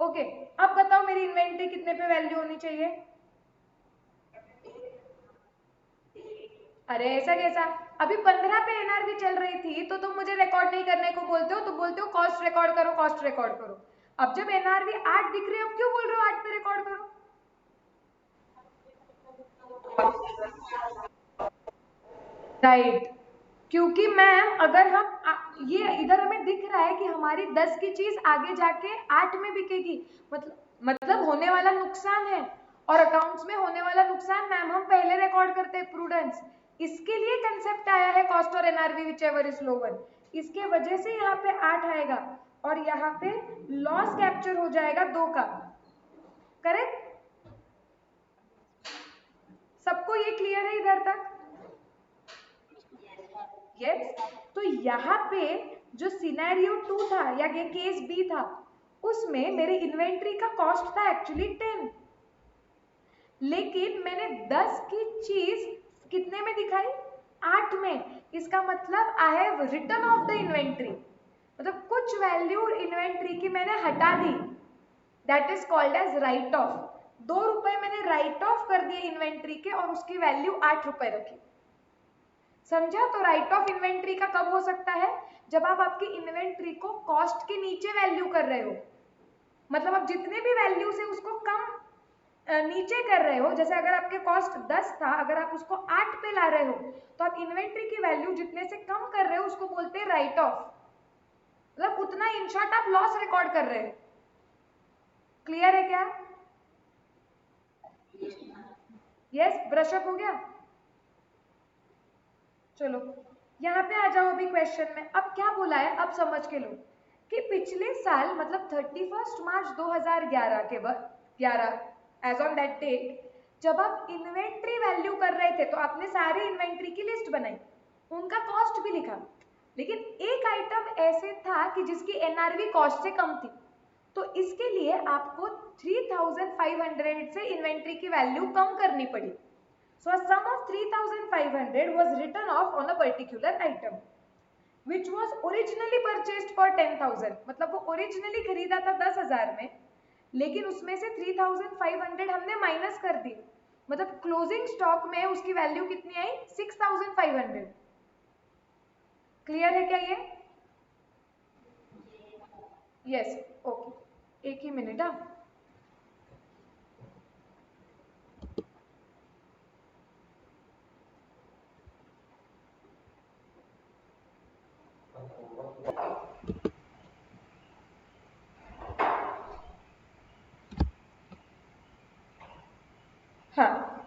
ओके, अब बताओ मेरी इन्वेंट्री कितने पे वैल्यू होनी चाहिए? अरे ऐसा कैसा? अभी 15 पे एनआरवी चल रही थी तो तुम मुझे रिकॉर्ड नहीं करने को बोलते हो, तो बोलते हो कॉस्ट रिकॉर्ड करो, कॉस्ट रिकॉर्ड करो। अब जब एनआरवी 8 दिख रही है, अब क्यों बोल रहे हो 8 पे रिकॉर्ड करो? राइट, क्योंकि मैम अगर ये इधर हमें दिख रहा है कि हमारी 10 की चीज आगे जाके 8 में बिकेगी, मतलब होने वाला नुकसान है, और अकाउंट्स में होने वाला नुकसान मैम हम पहले रिकॉर्ड करते हैं, प्रूडेंस। इसके लिए कंसेप्ट आया है कॉस्ट और NRV which ever is lower, इसके वजह से यहाँ पे 8 आएगा, और यहाँ पे लॉस कैप्चर हो जाएगा 2 का। करेक्ट? सबको ये क्लियर है इधर तक? यस। तो यहाँ पे जो सिनेरियो 2 था या ये केस बी था, उसमें मेरे इन्वेंट्री का कॉस्ट था एक्चुअली 10, लेकिन मैंने 10 की चीज कितने में दिखाई? 8 में। इसका मतलब I have return of the inventory, मतलब कुछ वैल्यू इन्वेंट्री की मैंने हटा दी, that is called as write off. 2 रुपए मैंने राइट ऑफ कर दिए इन्वेंट्री के, और उसकी वैल्यू 8 रुपए रखी। समझा? तो राइट ऑफ इन्वेंट्री का कब हो सकता है? जब आप आपकी इन्वेंट्री को कॉस्ट के नीचे वैल्यू कर रहे हो, मतलब आप जितने भी वैल्यू से उसको कम नीचे कर रहे हो, जैसे अगर आपके कॉस्ट 10 था, अगर आप उसको 8 पे ला रहे हो, तो आप इन्वेंट्री की वैल्यू जितने से कम कर रहे हो उसको बोलते हैं राइट ऑफ, मतलब उतना इन शॉर्ट आप लॉस रिकॉर्ड कर रहे हो। क्लियर है क्या? यस, ब्रश अप हो गया? चलो यहाँ पे आ जाओ अभी क्वेश्चन में। अब क्या बोला है, अब समझ के लो कि पिछले साल मतलब 31 मार्च 2011 के बाद 11 एज ऑन दैट डेट, जब आप इन्वेंट्री वैल्यू कर रहे थे तो आपने सारे इन्वेंट्री की लिस्ट बनाई, उनका कॉस्ट भी लिखा, लेकिन एक आइटम ऐसे था कि जिसकी एनआरवी कॉस्ट से कम थी, तो इसके लिए आपको 3500 से इन्वेंट्री की वैल्यू कम करनी पड़ी। So a sum of 3500 was written off on a particular item which was originally purchased for 10,000, मतलब वो ओरिजिनली खरीदा था 10,000 में, लेकिन उसमें से 3500 हमने माइनस कर दी, मतलब क्लोजिंग स्टॉक में उसकी वैल्यू कितनी आई? 6500। क्लियर है क्या ये? यस, ओके, एक ही मिनट। हाँ, हाँ,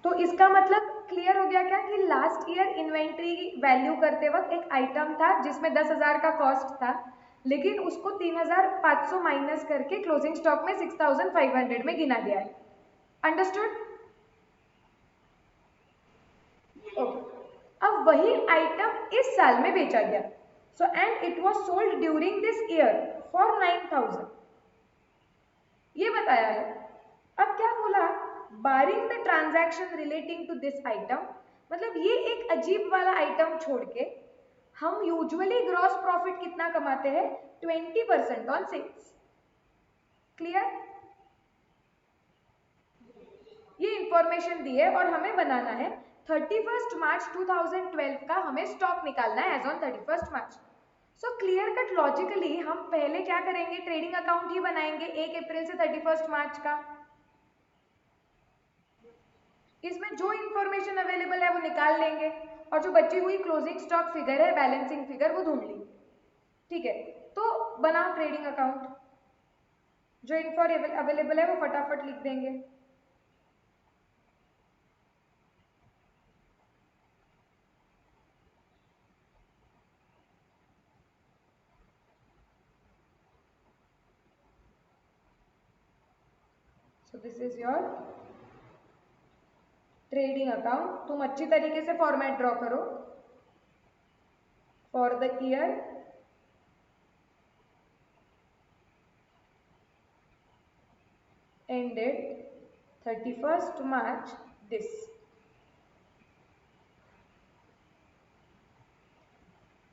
तो इसका मतलब क्लियर हो गया क्या कि लास्ट ईयर इन्वेंट्री वैल्यू करते वक्त एक आइटम था जिसमें 10,000 का कॉस्ट था, लेकिन उसको 3,500 माइनस करके क्लोजिंग स्टॉक में 6,500 में गिना गया है। अंडरस्टूड? ओके, अब वही आइटम इस साल में बेचा गया, so and it was sold during this year for 9,000, ये बताया है। अब क्या बोला? Barring the transaction relating to this item, मतलब ये एक अजीब वाला आइटम छोड़ के हम यूजुअली ग्रॉस प्रॉफिट कितना कमाते हैं? 20% ऑन सेल्स। क्लियर? ये इंफॉर्मेशन दी है और हमें बनाना है 31 मार्च 2012 का हमें स्टॉक निकालना है as on 31 March. So clear cut logically हम पहले क्या करेंगे, ट्रेडिंग अकाउंट ही बनाएंगे 1 अप्रैल से 31 मार्च का। इसमें जो इंफॉर्मेशन अवेलेबल है वो निकाल लेंगे और जो बची हुई क्लोजिंग स्टॉक फिगर है, बैलेंसिंग फिगर, वो ढूंढ लेंगे। ठीक है, तो बनाओ ट्रेडिंग अकाउंट। जो इन्फो अवेलेबल है वो फटाफट लिख देंगे। सो this is your trading account. तुम अच्छी तरीके से फॉर्मेट ड्रॉ करो। For the year ended 31st March this।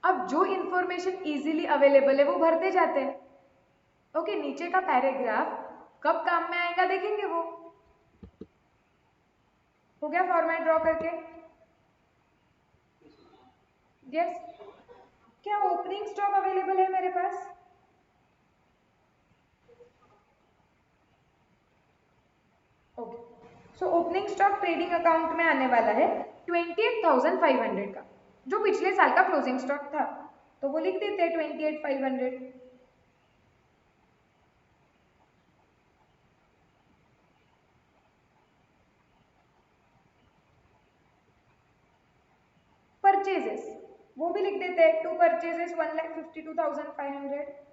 अब जो इंफॉर्मेशन इजीली अवेलेबल है वो भरते जाते हैं। ओके, नीचे का पैराग्राफ कब काम में आएगा देखेंगे वो। हो गया फॉर्मेट ड्रॉ करके? यस। क्या ओपनिंग स्टॉक अवेलेबल है मेरे पास? Okay, so opening stock trading account में आने वाला है 28,500 का, जो पिछले साल का क्लोजिंग स्टॉक था, तो वो लिख देते हैं 28,500। परचेजेस वो भी लिख देते हैं, 2 परचेजेस 1,52,500।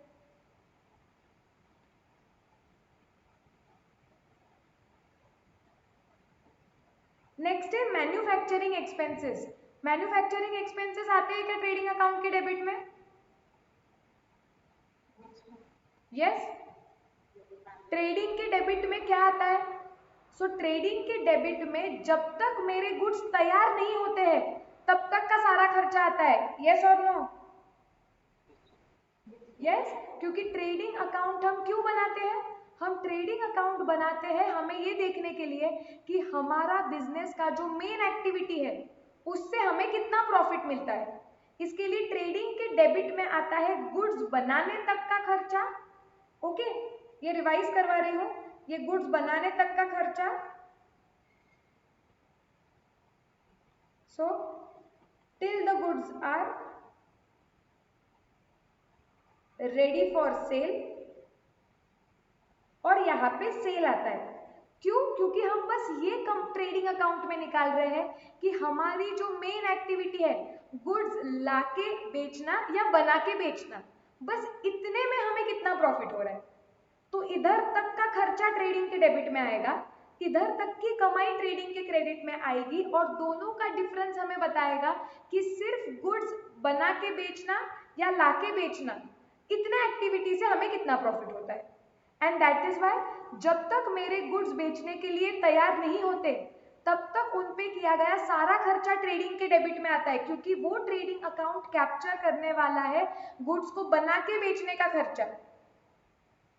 नेक्स्ट है मैन्युफैक्चरिंग एक्सपेंसेस। मैन्युफैक्चरिंग एक्सपेंसेस आते हैं क्या ट्रेडिंग अकाउंट के डेबिट में? यस। ट्रेडिंग के डेबिट में क्या आता है? सो ट्रेडिंग के डेबिट में जब तक मेरे गुड्स तैयार नहीं होते हैं तब तक का सारा खर्चा आता है। यस और नो? यस, क्योंकि ट्रेडिंग अकाउंट हम क्यों बनाते हैं? हम ट्रेडिंग अकाउंट बनाते हैं हमें ये देखने के लिए कि हमारा बिजनेस का जो मेन एक्टिविटी है उससे हमें कितना प्रॉफिट मिलता है। इसके लिए ट्रेडिंग के डेबिट में आता है गुड्स बनाने तक का खर्चा। ओके, ये रिवाइज करवा रही हूँ, ये गुड्स बनाने तक का खर्चा। So till the goods are ready for sale, और यहाँ पे सेल आता है। क्यों? क्योंकि हम बस ये ट्रेडिंग अकाउंट में निकाल रहे हैं कि हमारी जो मेन एक्टिविटी है गुड्स लाके बेचना या बना के बेचना, बस इतने में हमें कितना प्रॉफिट हो रहा है। तो इधर तक का खर्चा ट्रेडिंग के डेबिट में आएगा, इधर तक की कमाई ट्रेडिंग के क्रेडिट में आएगी, और दोनों का डिफरेंस हमें बताएगा कि सिर्फ गुड्स बना के बेचना या लाके बेचना, इतने एक्टिविटी से हमें कितना प्रॉफिट होता है। एंड दैट इज वाई जब तक मेरे गुड्स बेचने के लिए तैयार नहीं होते तब तक उन पे किया गया सारा खर्चा ट्रेडिंग के डेबिट में आता है, क्योंकि वो ट्रेडिंग अकाउंट कैप्चर करने वाला है गुड्स को बना के बेचने का खर्चा।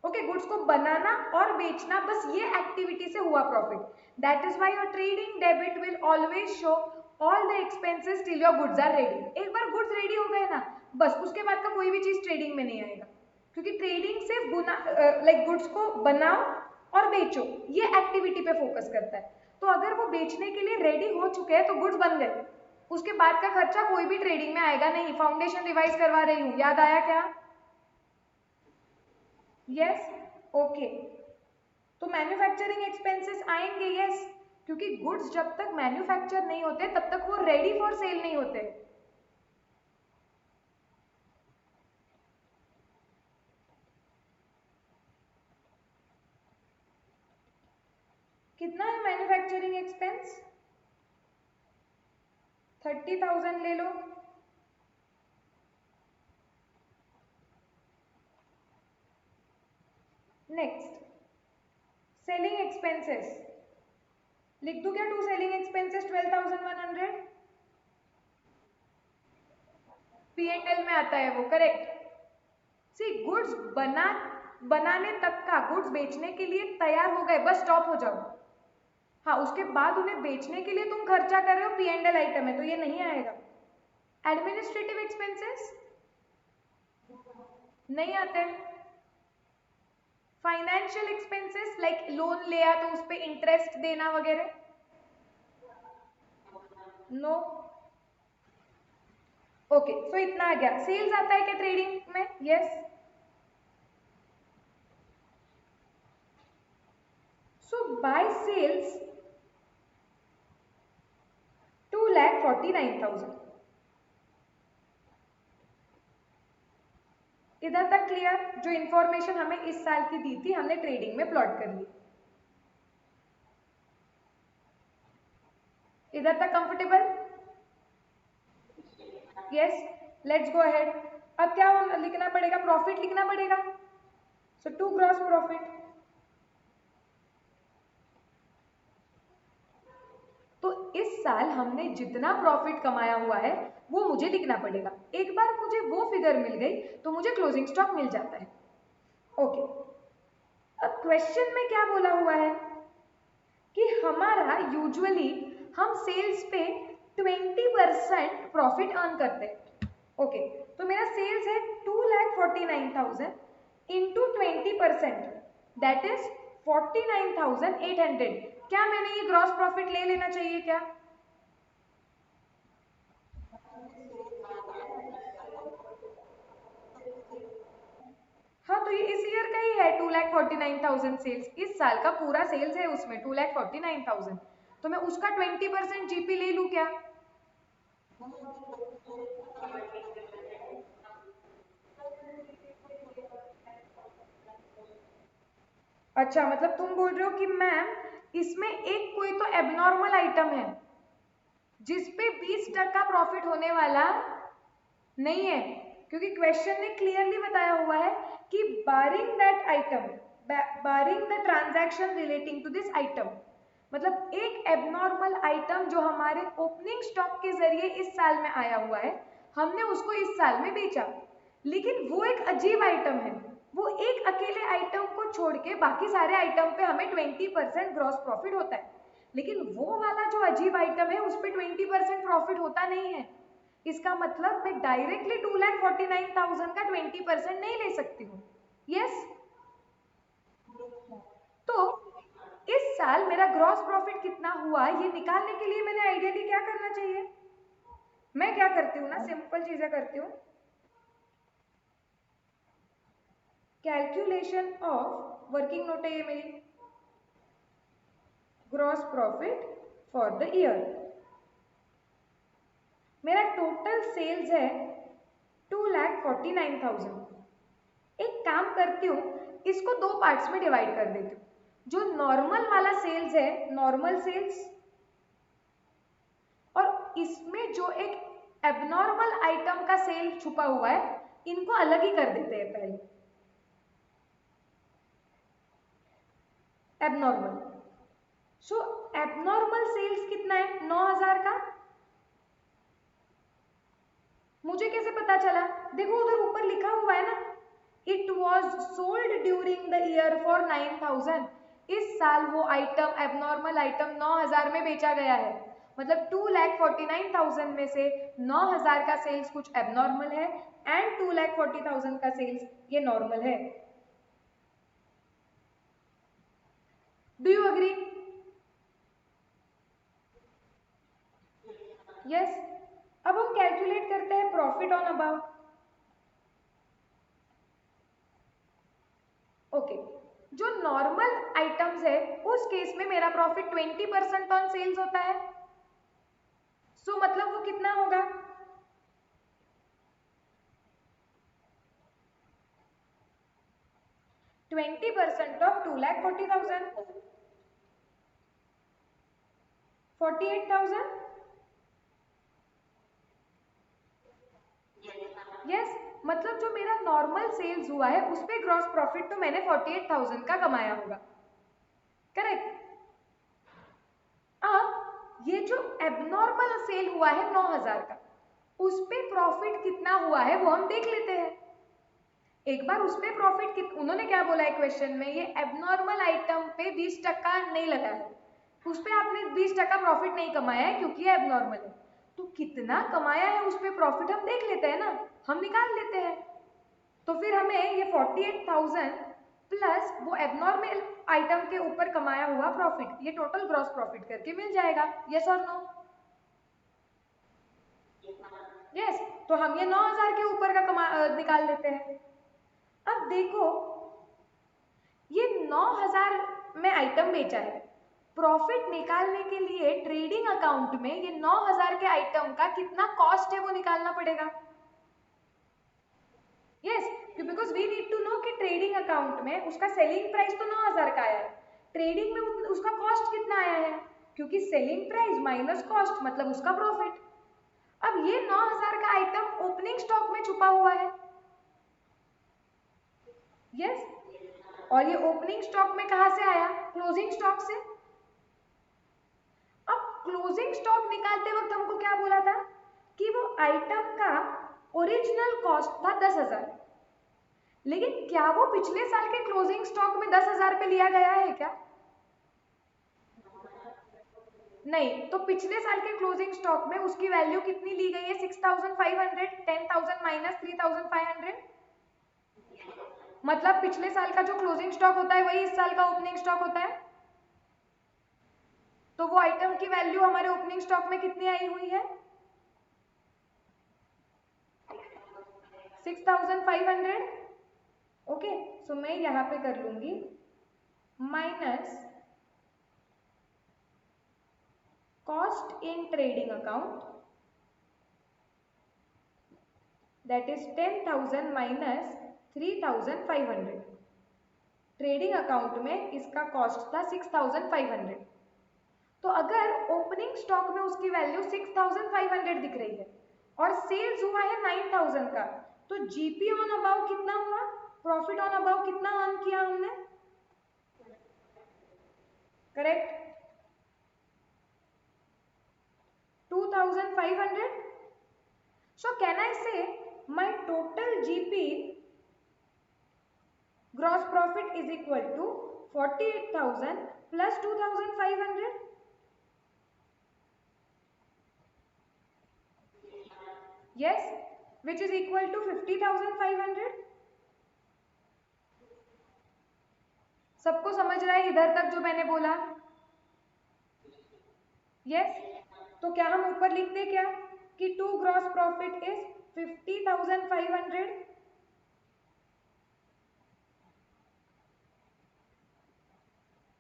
ओके, गुड्स को बनाना और बेचना, बस ये एक्टिविटी से हुआ profit. That is why your trading debit will always show all the expenses till your goods are ready. एक बार गुड्स रेडी हो गए ना, बस उसके बाद का कोई भी चीज ट्रेडिंग में नहीं आएगा, क्योंकि ट्रेडिंग सिर्फ लाइक गुड्स को बनाओ और बेचो, ये एक्टिविटी पे फोकस करता है। तो अगर वो बेचने के लिए रेडी हो चुके हैं तो गुड्स बन गए, उसके बाद का खर्चा कोई भी ट्रेडिंग में आएगा नहीं। फाउंडेशन रिवाइज करवा रही हूँ, याद आया क्या? Yes, okay. तो मैन्युफैक्चरिंग एक्सपेंसेस आएंगे, यस, क्योंकि गुड्स जब तक मैन्युफैक्चर नहीं होते तब तक वो रेडी फॉर सेल नहीं होते। कितना है मैन्युफैक्चरिंग एक्सपेंस? 30,000 ले लो। नेक्स्ट सेलिंग एक्सपेंसेस लिख दूं क्या? टू सेलिंग एक्सपेंसेस 12,100 P&L में आता है वो, करेक्ट। सी गुड्स बनाने तक का, गुड्स बेचने के लिए तैयार हो गए, बस स्टॉप हो जाओ। हाँ, उसके बाद उन्हें बेचने के लिए तुम खर्चा कर रहे हो, P&L आइटम है तो ये नहीं आएगा। एडमिनिस्ट्रेटिव एक्सपेंसेस नहीं आते। फाइनेंशियल एक्सपेंसेस लाइक लोन लिया तो उस पे इंटरेस्ट देना वगैरह, नो। ओके, सो इतना आ गया। सेल्स आता है क्या ट्रेडिंग में? यस। So by sales 2,49,000। इधर तक क्लियर? जो इंफॉर्मेशन हमें इस साल की दी थी हमने ट्रेडिंग में प्लॉट कर ली। इधर तक comfortable? Yes, let's go ahead. अब क्या लिखना पड़ेगा? प्रॉफिट लिखना पड़ेगा। सो टू ग्रॉस प्रॉफिट। तो इस साल हमने जितना प्रॉफिट कमाया हुआ है वो मुझे लिखना पड़ेगा। एक बार मुझे वो फिगर मिल गई तो मुझे क्लोजिंग स्टॉक मिल जाता है। ओके, अब क्वेश्चन में क्या बोला हुआ है कि हमारा यूजुअली हम सेल्स पे 20% प्रॉफिट अर्न करते हैं। ओके, तो मेरा सेल्स है 2,49,000 इंटू 20%, दैट इज 49,800। क्या मैंने ये ग्रॉस प्रॉफिट ले लेना चाहिए क्या? हाँ, तो ये इस ईयर का ही है 2,49,000 सेल्स। इस साल का पूरा सेल्स है उसमें 2,49,000, तो मैं उसका 20% जीपी ले लूं क्या? अच्छा, मतलब तुम बोल रहे हो कि मैम इसमें एक कोई तो एबनॉर्मल आइटम है जिसपे 20% प्रॉफिट होने वाला नहीं है, क्योंकि क्वेश्चन ने क्लियरली बताया हुआ है कि barring that item, barring the transaction relating to this item, मतलब एक एबनॉर्मल आइटम जो हमारे ओपनिंग स्टॉक के जरिए इस साल में आया हुआ है, हमने उसको इस साल में बेचा, लेकिन वो एक अजीब आइटम है। वो एक अकेले आइटम को छोड़ के बाकी सारे आइटम पे हमें 20% ग्रॉस प्रॉफिट होता है, लेकिन वो वाला जो अजीब आइटम है उस पर 20% प्रॉफिट होता नहीं है। इसका मतलब मैं डायरेक्टली 2,49,000 का 20% नहीं ले सकती हूँ। यस। तो इस साल मेरा ग्रॉस प्रॉफिट कितना हुआ ये निकालने के लिए मैंने आइडियली क्या करना चाहिए? मैं क्या करती हूँ ना, सिंपल चीजें करती हूँ। कैलकुलेशन ऑफ, वर्किंग नोट है ये मेरी, gross profit for the year. मेरा टोटल सेल्स है 2,49,000। एक काम करती हूँ, इसको दो पार्ट्स में डिवाइड कर देती हूँ। जो नॉर्मल वाला सेल्स है, नॉर्मल सेल्स, और इसमें जो एक एबनॉर्मल आइटम का सेल छुपा हुआ है, इनको अलग ही कर देते हैं पहले। एबनॉर्मल, सो एबनॉर्मल सेल्स कितना है? 9,000 का। मुझे कैसे पता चला? देखो उधर ऊपर लिखा हुआ है ना, it was sold during the year for 9,000। इस साल वो आइटम, एबनॉर्मल आइटम 9,000 में बेचा गया है, मतलब 2,49,000 में से 9,000 का सेल्स कुछ एबनॉर्मल है एंड 2,40,000 का सेल्स ये नॉर्मल है। Do you agree? यस। अब हम कैलकुलेट करते हैं प्रॉफिट ऑन अबाउट। ओके, जो नॉर्मल आइटम्स है उस केस में मेरा प्रॉफिट 20% ऑन सेल्स होता है। सो मतलब वो कितना होगा? 20% ऑफ 2,40,000, 48,000। यस, मतलब जो मेरा नॉर्मल सेल्स हुआ है उस पे ग्रॉस प्रॉफिट तो मैंने 48,000 का कमाया होगा, करेक्ट? अब ये जो एबनॉर्मल सेल हुआ है 9,000 का, उस पे प्रॉफिट कितना हुआ है वो हम देख लेते हैं। एक बार उस पे प्रॉफिट उन्होंने क्या बोला है क्वेश्चन में, ये एबनॉर्मल आइटम पे 20% नहीं लगा है, उस पे आपने 20% प्रॉफिट नहीं कमाया है क्योंकि ये एबनॉर्मल है। तो कितना कमाया है उस पे प्रॉफिट हम देख लेते हैं ना, हम निकाल लेते हैं। तो फिर हमें ये 48,000 प्लस वो एबनॉर्मल आइटम के ऊपर कमाया हुआ प्रॉफिट, ये टोटल ग्रॉस प्रॉफिट करके मिल जाएगा। यस और नो? यस, तो हम ये 9,000 के ऊपर का निकाल लेते हैं। अब देखो, ये 9,000 में आइटम बेचा है, प्रॉफिट निकालने के लिए ट्रेडिंग अकाउंट में ये 9,000 के आइटम का कितना कॉस्ट है वो निकालना पड़ेगा। Yes, because we need to know कि ट्रेडिंग अकाउंट में उसका सेलिंग प्राइस तो 9,000 का आया है, ट्रेडिंग में उसका कॉस्ट कितना आया है, क्योंकि सेलिंग प्राइस माइनस कॉस्ट मतलब उसका प्रॉफिट। अब ये 9,000 का आइटम ओपनिंग स्टॉक में छुपा हुआ है। यस, और ये ओपनिंग स्टॉक में कहां से आया? क्लोजिंग स्टॉक से। अब क्लोजिंग स्टॉक निकालते वक्त हमको क्या बोला था कि वो आइटम का ओरिजिनल कॉस्ट था 10,000, लेकिन क्या वो पिछले साल के क्लोजिंग स्टॉक में 10,000 पे लिया गया है क्या? नहीं, तो पिछले साल के क्लोजिंग स्टॉक में उसकी वैल्यू कितनी ली गई है? 6,500, 10,000 माइनस 3,500, मतलब पिछले साल का जो क्लोजिंग स्टॉक होता है वही इस साल का ओपनिंग स्टॉक होता है। तो वो आइटम की वैल्यू हमारे ओपनिंग स्टॉक में कितनी आई हुई है? 6,500। ओके, सो मैं यहां पे कर लूंगी minus cost in trading account, that is 10,000 minus 3,500। Trading account में इसका कॉस्ट था 6,500, तो अगर ओपनिंग स्टॉक में उसकी वैल्यू 6,500 दिख रही है और सेल्स हुआ है 9,000 का, तो जीपी ऑन अबाउ कितना हुआ? प्रॉफिट ऑन अबाउ कितना अर्न किया हमने? Correct, 2,500। So can I say my total GP gross profit is equal to 48,000 plus 2,500? Yes, which is equal to 50,500. सबको समझ रहा है इधर तक जो मैंने बोला? यस, तो क्या हम ऊपर लिखते क्या कि टू ग्रॉस प्रॉफिट इज 50,500।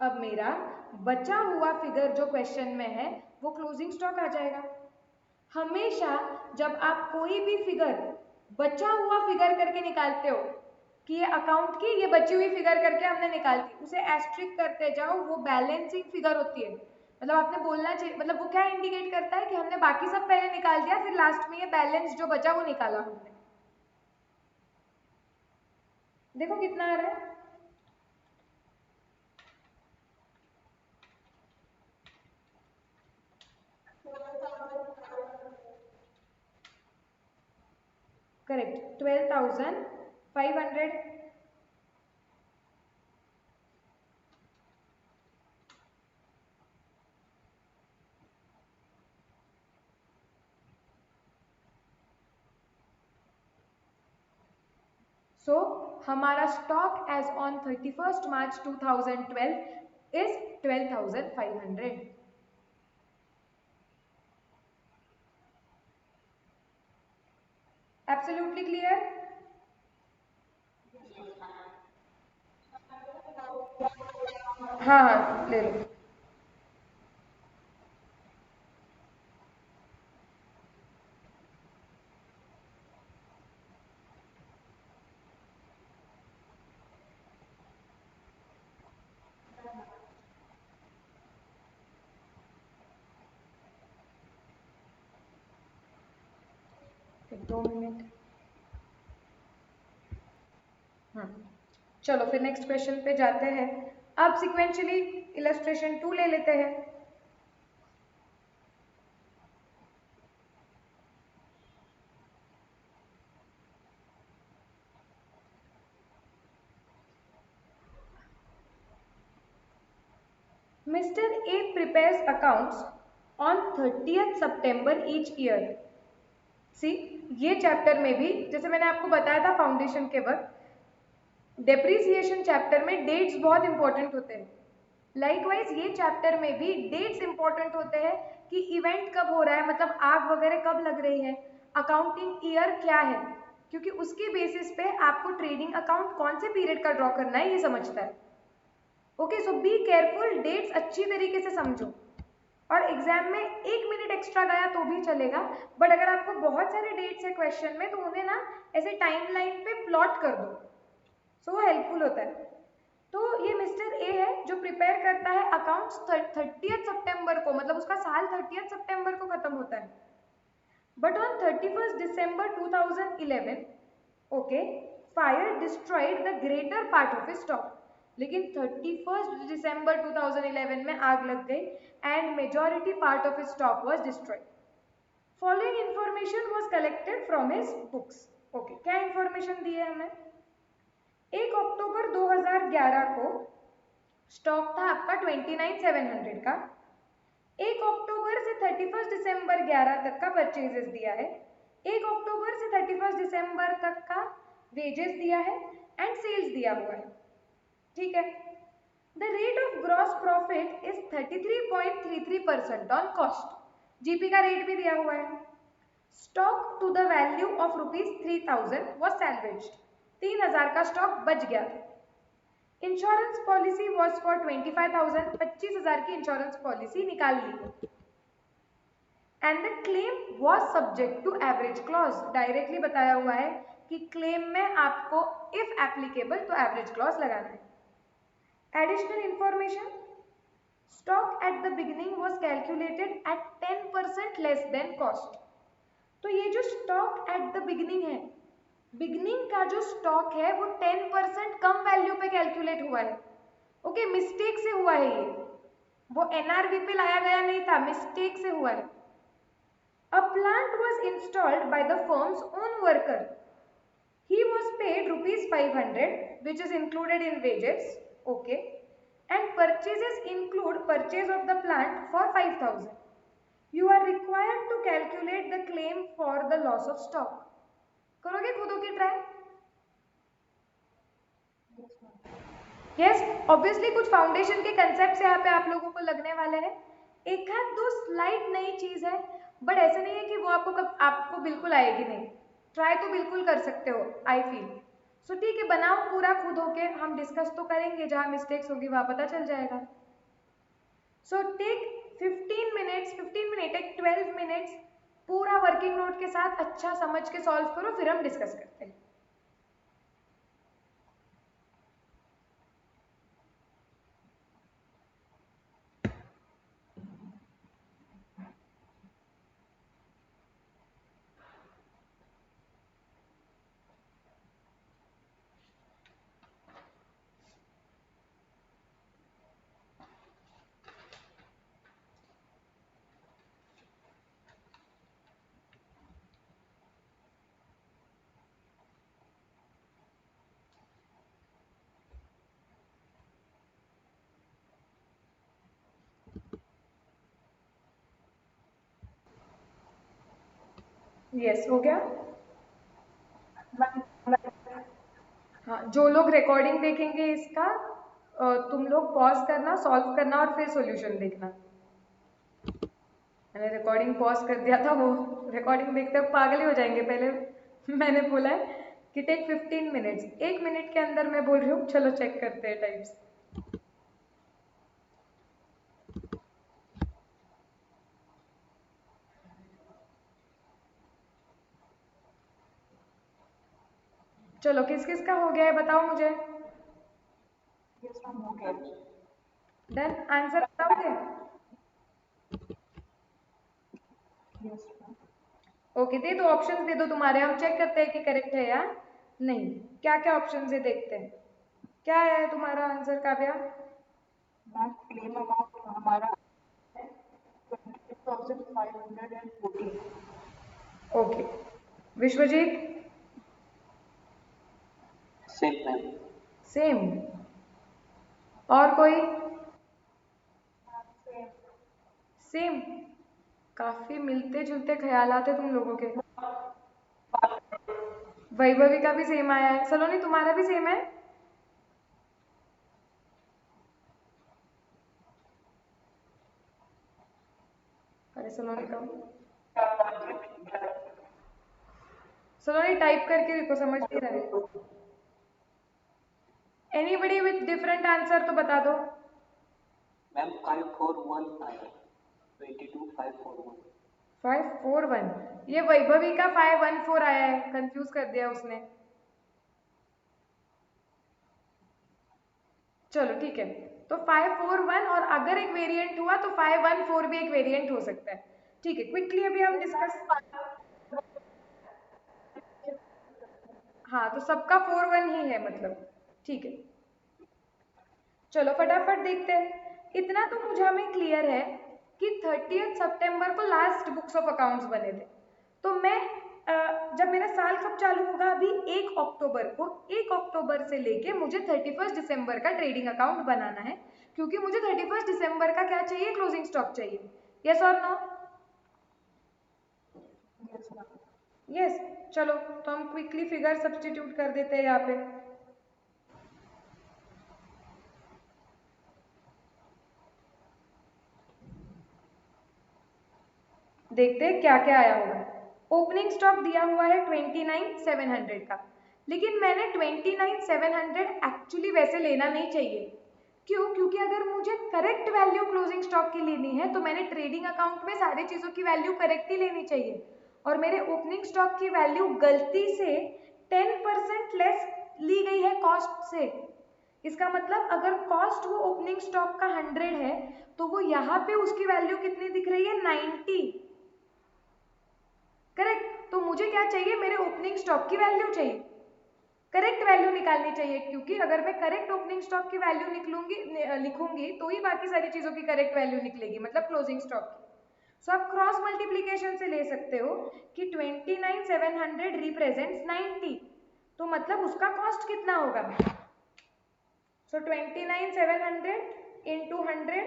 अब मेरा बचा हुआ फिगर जो क्वेश्चन में है वो क्लोजिंग स्टॉक आ जाएगा। हमेशा जब आप कोई भी फिगर बचा हुआ फिगर करके निकालते हो कि ये अकाउंट की ये बची हुई फिगर करके हमने निकाल दी, उसे एस्ट्रिक करते जाओ, वो बैलेंसिंग फिगर होती है। मतलब आपने बोलना चाहिए, मतलब वो क्या इंडिकेट करता है कि हमने बाकी सब पहले निकाल दिया, फिर लास्ट में ये बैलेंस जो बचा वो निकाला हमने। देखो कितना आ रहा है। करेक्ट, 12,500। सो हमारा stock as on 31st March 2012 is 12,500। Absolutely clear? हाँ हाँ, ले लो। एक 2 मिनट। हाँ, चलो फिर नेक्स्ट क्वेश्चन पे जाते हैं। अब सिक्वेंशली इलस्ट्रेशन 2 ले लेते हैं। Mr. A prepares accounts on 30th September each year. सी, ये चैप्टर में भी जैसे मैंने आपको बताया था फाउंडेशन के वक्त, डेप्रिसिएशन चैप्टर में डेट्स बहुत इंपॉर्टेंट होते हैं। लाइकवाइज ये चैप्टर में भी डेट्स इंपॉर्टेंट होते हैं कि इवेंट कब हो रहा है, मतलब आग वगैरह कब लग रही है, अकाउंटिंग ईयर क्या है, क्योंकि उसके बेसिस पे आपको ट्रेडिंग अकाउंट कौन से पीरियड का ड्रॉ करना है ये समझता है। Okay, so be careful, dates अच्छी तरीके से समझो। और एग्जाम में 1 मिनट एक्स्ट्रा गया तो भी चलेगा, बट अगर आपको बहुत सारे डेट्स है क्वेश्चन में तो उन्हें ना ऐसे टाइमलाइन पे प्लॉट कर दो, सो वो हेल्पफुल होता है। तो ये मिस्टर ए है जो प्रिपेयर करता है अकाउंट्स 30 सितंबर को, मतलब उसका साल 30 सितंबर को खत्म होता है। But on 31 December 2011, okay, fire destroyed the greater part of stock. लेकिन 31 दिसंबर 2011 में आग लग गई and majority part of stock was destroyed. Following information was collected from his books. Okay, क्या इंफॉर्मेशन दी है हमें? 1 अक्टूबर 2011 को स्टॉक था आपका 29,700 का। 1 अक्टूबर से 31 दिसंबर 11 तक का परचेजेस दिया है। 1 अक्टूबर से 31 दिसंबर तक का वेजेस दिया है एंड सेल्स दिया हुआ है। ठीक है। The rate of gross profit is 33.33% on cost. GP का रेट भी दिया हुआ है। Stock to the value of ₹3000 was salvaged. 3000 का स्टॉक बच गया था। इंश्योरेंस पॉलिसी वॉज फॉर 25,000, 25,000 की इंश्योरेंस पॉलिसी निकाल ली। And the claim was subject to average clause. Directly बताया हुआ है कि क्लेम में आपको इफ एप्लीकेबल तो एवरेज क्लॉज लगाना है। Additional information, stock at the beginning was calculated at 10% less than cost. तो ये जो स्टॉक एट द बिगिनिंग है, बिगनिंग का जो स्टॉक है वो 10% कम वैल्यू पे कैलकुलेट हुआ है। ओके, मिस्टेक से हुआ है ये, वो एनआरवी पे लाया गया नहीं था, मिस्टेक से हुआ है। A plant was installed by the firms own worker. He was paid ₹500 which is included in wages. Okay, and purchases include purchase of the plant for 5,000. You are required to calculate the claim for the loss of stock. करोगे खुद होके ट्राई? यस, ऑब्वियसली कुछ फाउंडेशन के कंसेप्ट यहाँ पे आप लोगों को लगने वाले हैं। एक आध दो स्लाइड नई चीज है, बट ऐसा नहीं है कि वो आपको बिल्कुल आएगी नहीं। ट्राई तो बिल्कुल कर सकते हो, आई फील। सो ठीक है, बनाओ पूरा खुद होके, हम डिस्कस तो करेंगे, जहाँ मिस्टेक्स होगी वहाँ पता चल जाएगा। सो टेक 15 मिनट्स, 15 मिनट एक 12 मिनट्स पूरा वर्किंग नोट के साथ अच्छा समझ के सॉल्व करो, फिर हम डिस्कस करते हैं। यस, हो गया। हाँ, जो लोग रिकॉर्डिंग देखेंगे इसका, तुम लोग पॉज करना, सॉल्व करना और फिर सॉल्यूशन देखना। मैंने रिकॉर्डिंग पॉज कर दिया था, वो रिकॉर्डिंग देखते वक्त पागल ही हो जाएंगे। पहले मैंने बोला है कि टेक 15 मिनट्स, 1 मिनट के अंदर मैं बोल रही हूँ। चलो चेक करते हैं टाइप्स। चलो, किस किस का हो गया है बताओ मुझे। डन, आंसर बताओगे? ओके, दे दो, ऑप्शंस दे दो तुम्हारे, हम चेक करते हैं कि करेक्ट है या नहीं। क्या क्या ऑप्शंस है देखते हैं। क्या है तुम्हारा आंसर काव्या? क्लेम अमाउंट हमारा 26,514। ओके, विश्वजीत? सेम। सेम। और कोई? सेम। काफी मिलते जुलते ख्यालात है तुम लोगों के। वैभवी का भी सेम आया है। सलोनी तुम्हारा भी सेम है? अरे सलोनी का, सलोनी टाइप करके देखो, समझ नहीं रहा है। एनीबडी विथ डिफरेंट आंसर तो बता दो। मैम 541 आया, 22,541। 541, ये वैभवी का 514 आया है, कंफ्यूज कर दिया उसने। चलो ठीक है, तो 541 और अगर एक वेरिएंट हुआ तो 514 भी एक वेरिएंट हो सकता है। ठीक है, क्विकली अभी हम डिस्कस। हाँ, तो सबका 41 ही है मतलब। ठीक है, चलो फटाफट देखते हैं। इतना तो मुझे हमें क्लियर है कि 30 सितंबर को लास्ट बुक्स ऑफ अकाउंट्स बने थे। तो मैं जब मेरा साल कब चालू होगा, अभी 1 अक्टूबर को, 1 अक्टूबर से लेके मुझे 31 दिसंबर का ट्रेडिंग अकाउंट बनाना है, क्योंकि मुझे 31 दिसंबर का क्या चाहिए, क्लोजिंग स्टॉक चाहिए। यस और नो? यस। चलो तो हम क्विकली फिगर सब्स्टिट्यूट कर देते हैं यहाँ पे। देखते हैं क्या क्या आया होगा। ओपनिंग स्टॉक दिया हुआ है 29,700 का, लेकिन मैंने 29,700 एक्चुअली वैसे लेना नहीं चाहिए। क्यों? क्योंकि अगर मुझे करेक्ट वैल्यू क्लोजिंग स्टॉक की लेनी है तो मैंने ट्रेडिंग अकाउंट में सारी चीज़ों की वैल्यू करेक्ट ही लेनी चाहिए, और मेरे ओपनिंग स्टॉक की वैल्यू गलती से 10% लेस ली गई है कॉस्ट से। इसका मतलब अगर कॉस्ट वो ओपनिंग स्टॉक का 100 है, तो वो यहाँ पे उसकी वैल्यू कितनी दिख रही है, 90। करेक्ट। तो मुझे क्या चाहिए, मेरे ओपनिंग स्टॉक की वैल्यू चाहिए, करेक्ट वैल्यू निकालनी चाहिए, क्योंकि अगर मैं करेक्ट ओपनिंग स्टॉक की वैल्यू लिखूंगी तो ही बाकी सारी चीजों की करेक्ट वैल्यू निकलेगी, मतलब क्लोजिंग स्टॉक की। सो आप क्रॉस मल्टीप्लीकेशन से ले सकते हो कि 29,700 रिप्रेजेंट्स 90, तो मतलब उसका कॉस्ट कितना होगा। सो 29,700 इंटू 100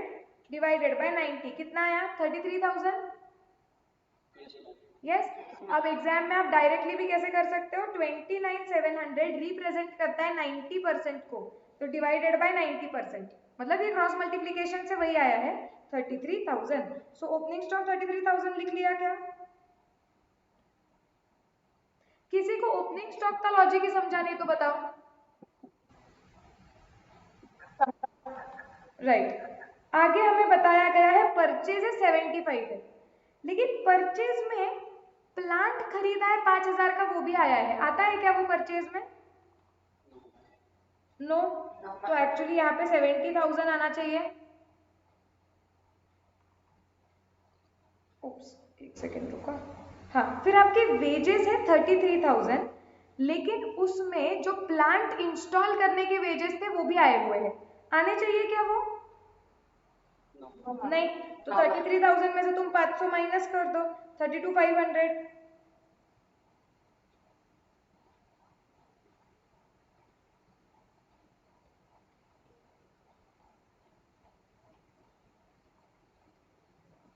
डिवाइडेड बाय 90 कितना आया, 33,000। यस। अब एग्जाम में आप डायरेक्टली भी कैसे कर सकते हो, 29,700 रिप्रेजेंट करता है 90% को, तो डिवाइडेड बाय 90%, मतलब ये क्रॉस मल्टीप्लीकेशन से वही आया है 33,000। सो ओपनिंग स्टॉक 33,000 लिख लिया क्या? किसी को ओपनिंग स्टॉक का लॉजिक ही समझा नहीं तो बताओ। राइट। आगे हमें बताया गया है परचेज 75 है, लेकिन परचेज में प्लांट खरीदा है 5,000 का, वो भी आया है, आता है क्या वो परचेज में? नो। तो एक्चुअली यहाँ पे 70,000 आना चाहिए। उप्स, एक सेकेंड रुको। हाँ, फिर आपके वेजेस है 33,000, लेकिन उसमें जो प्लांट इंस्टॉल करने के वेजेस थे वो भी आए हुए हैं, आने चाहिए क्या वो? नहीं। तो 33,000 में से तुम 500 माइनस कर दो, 32,500।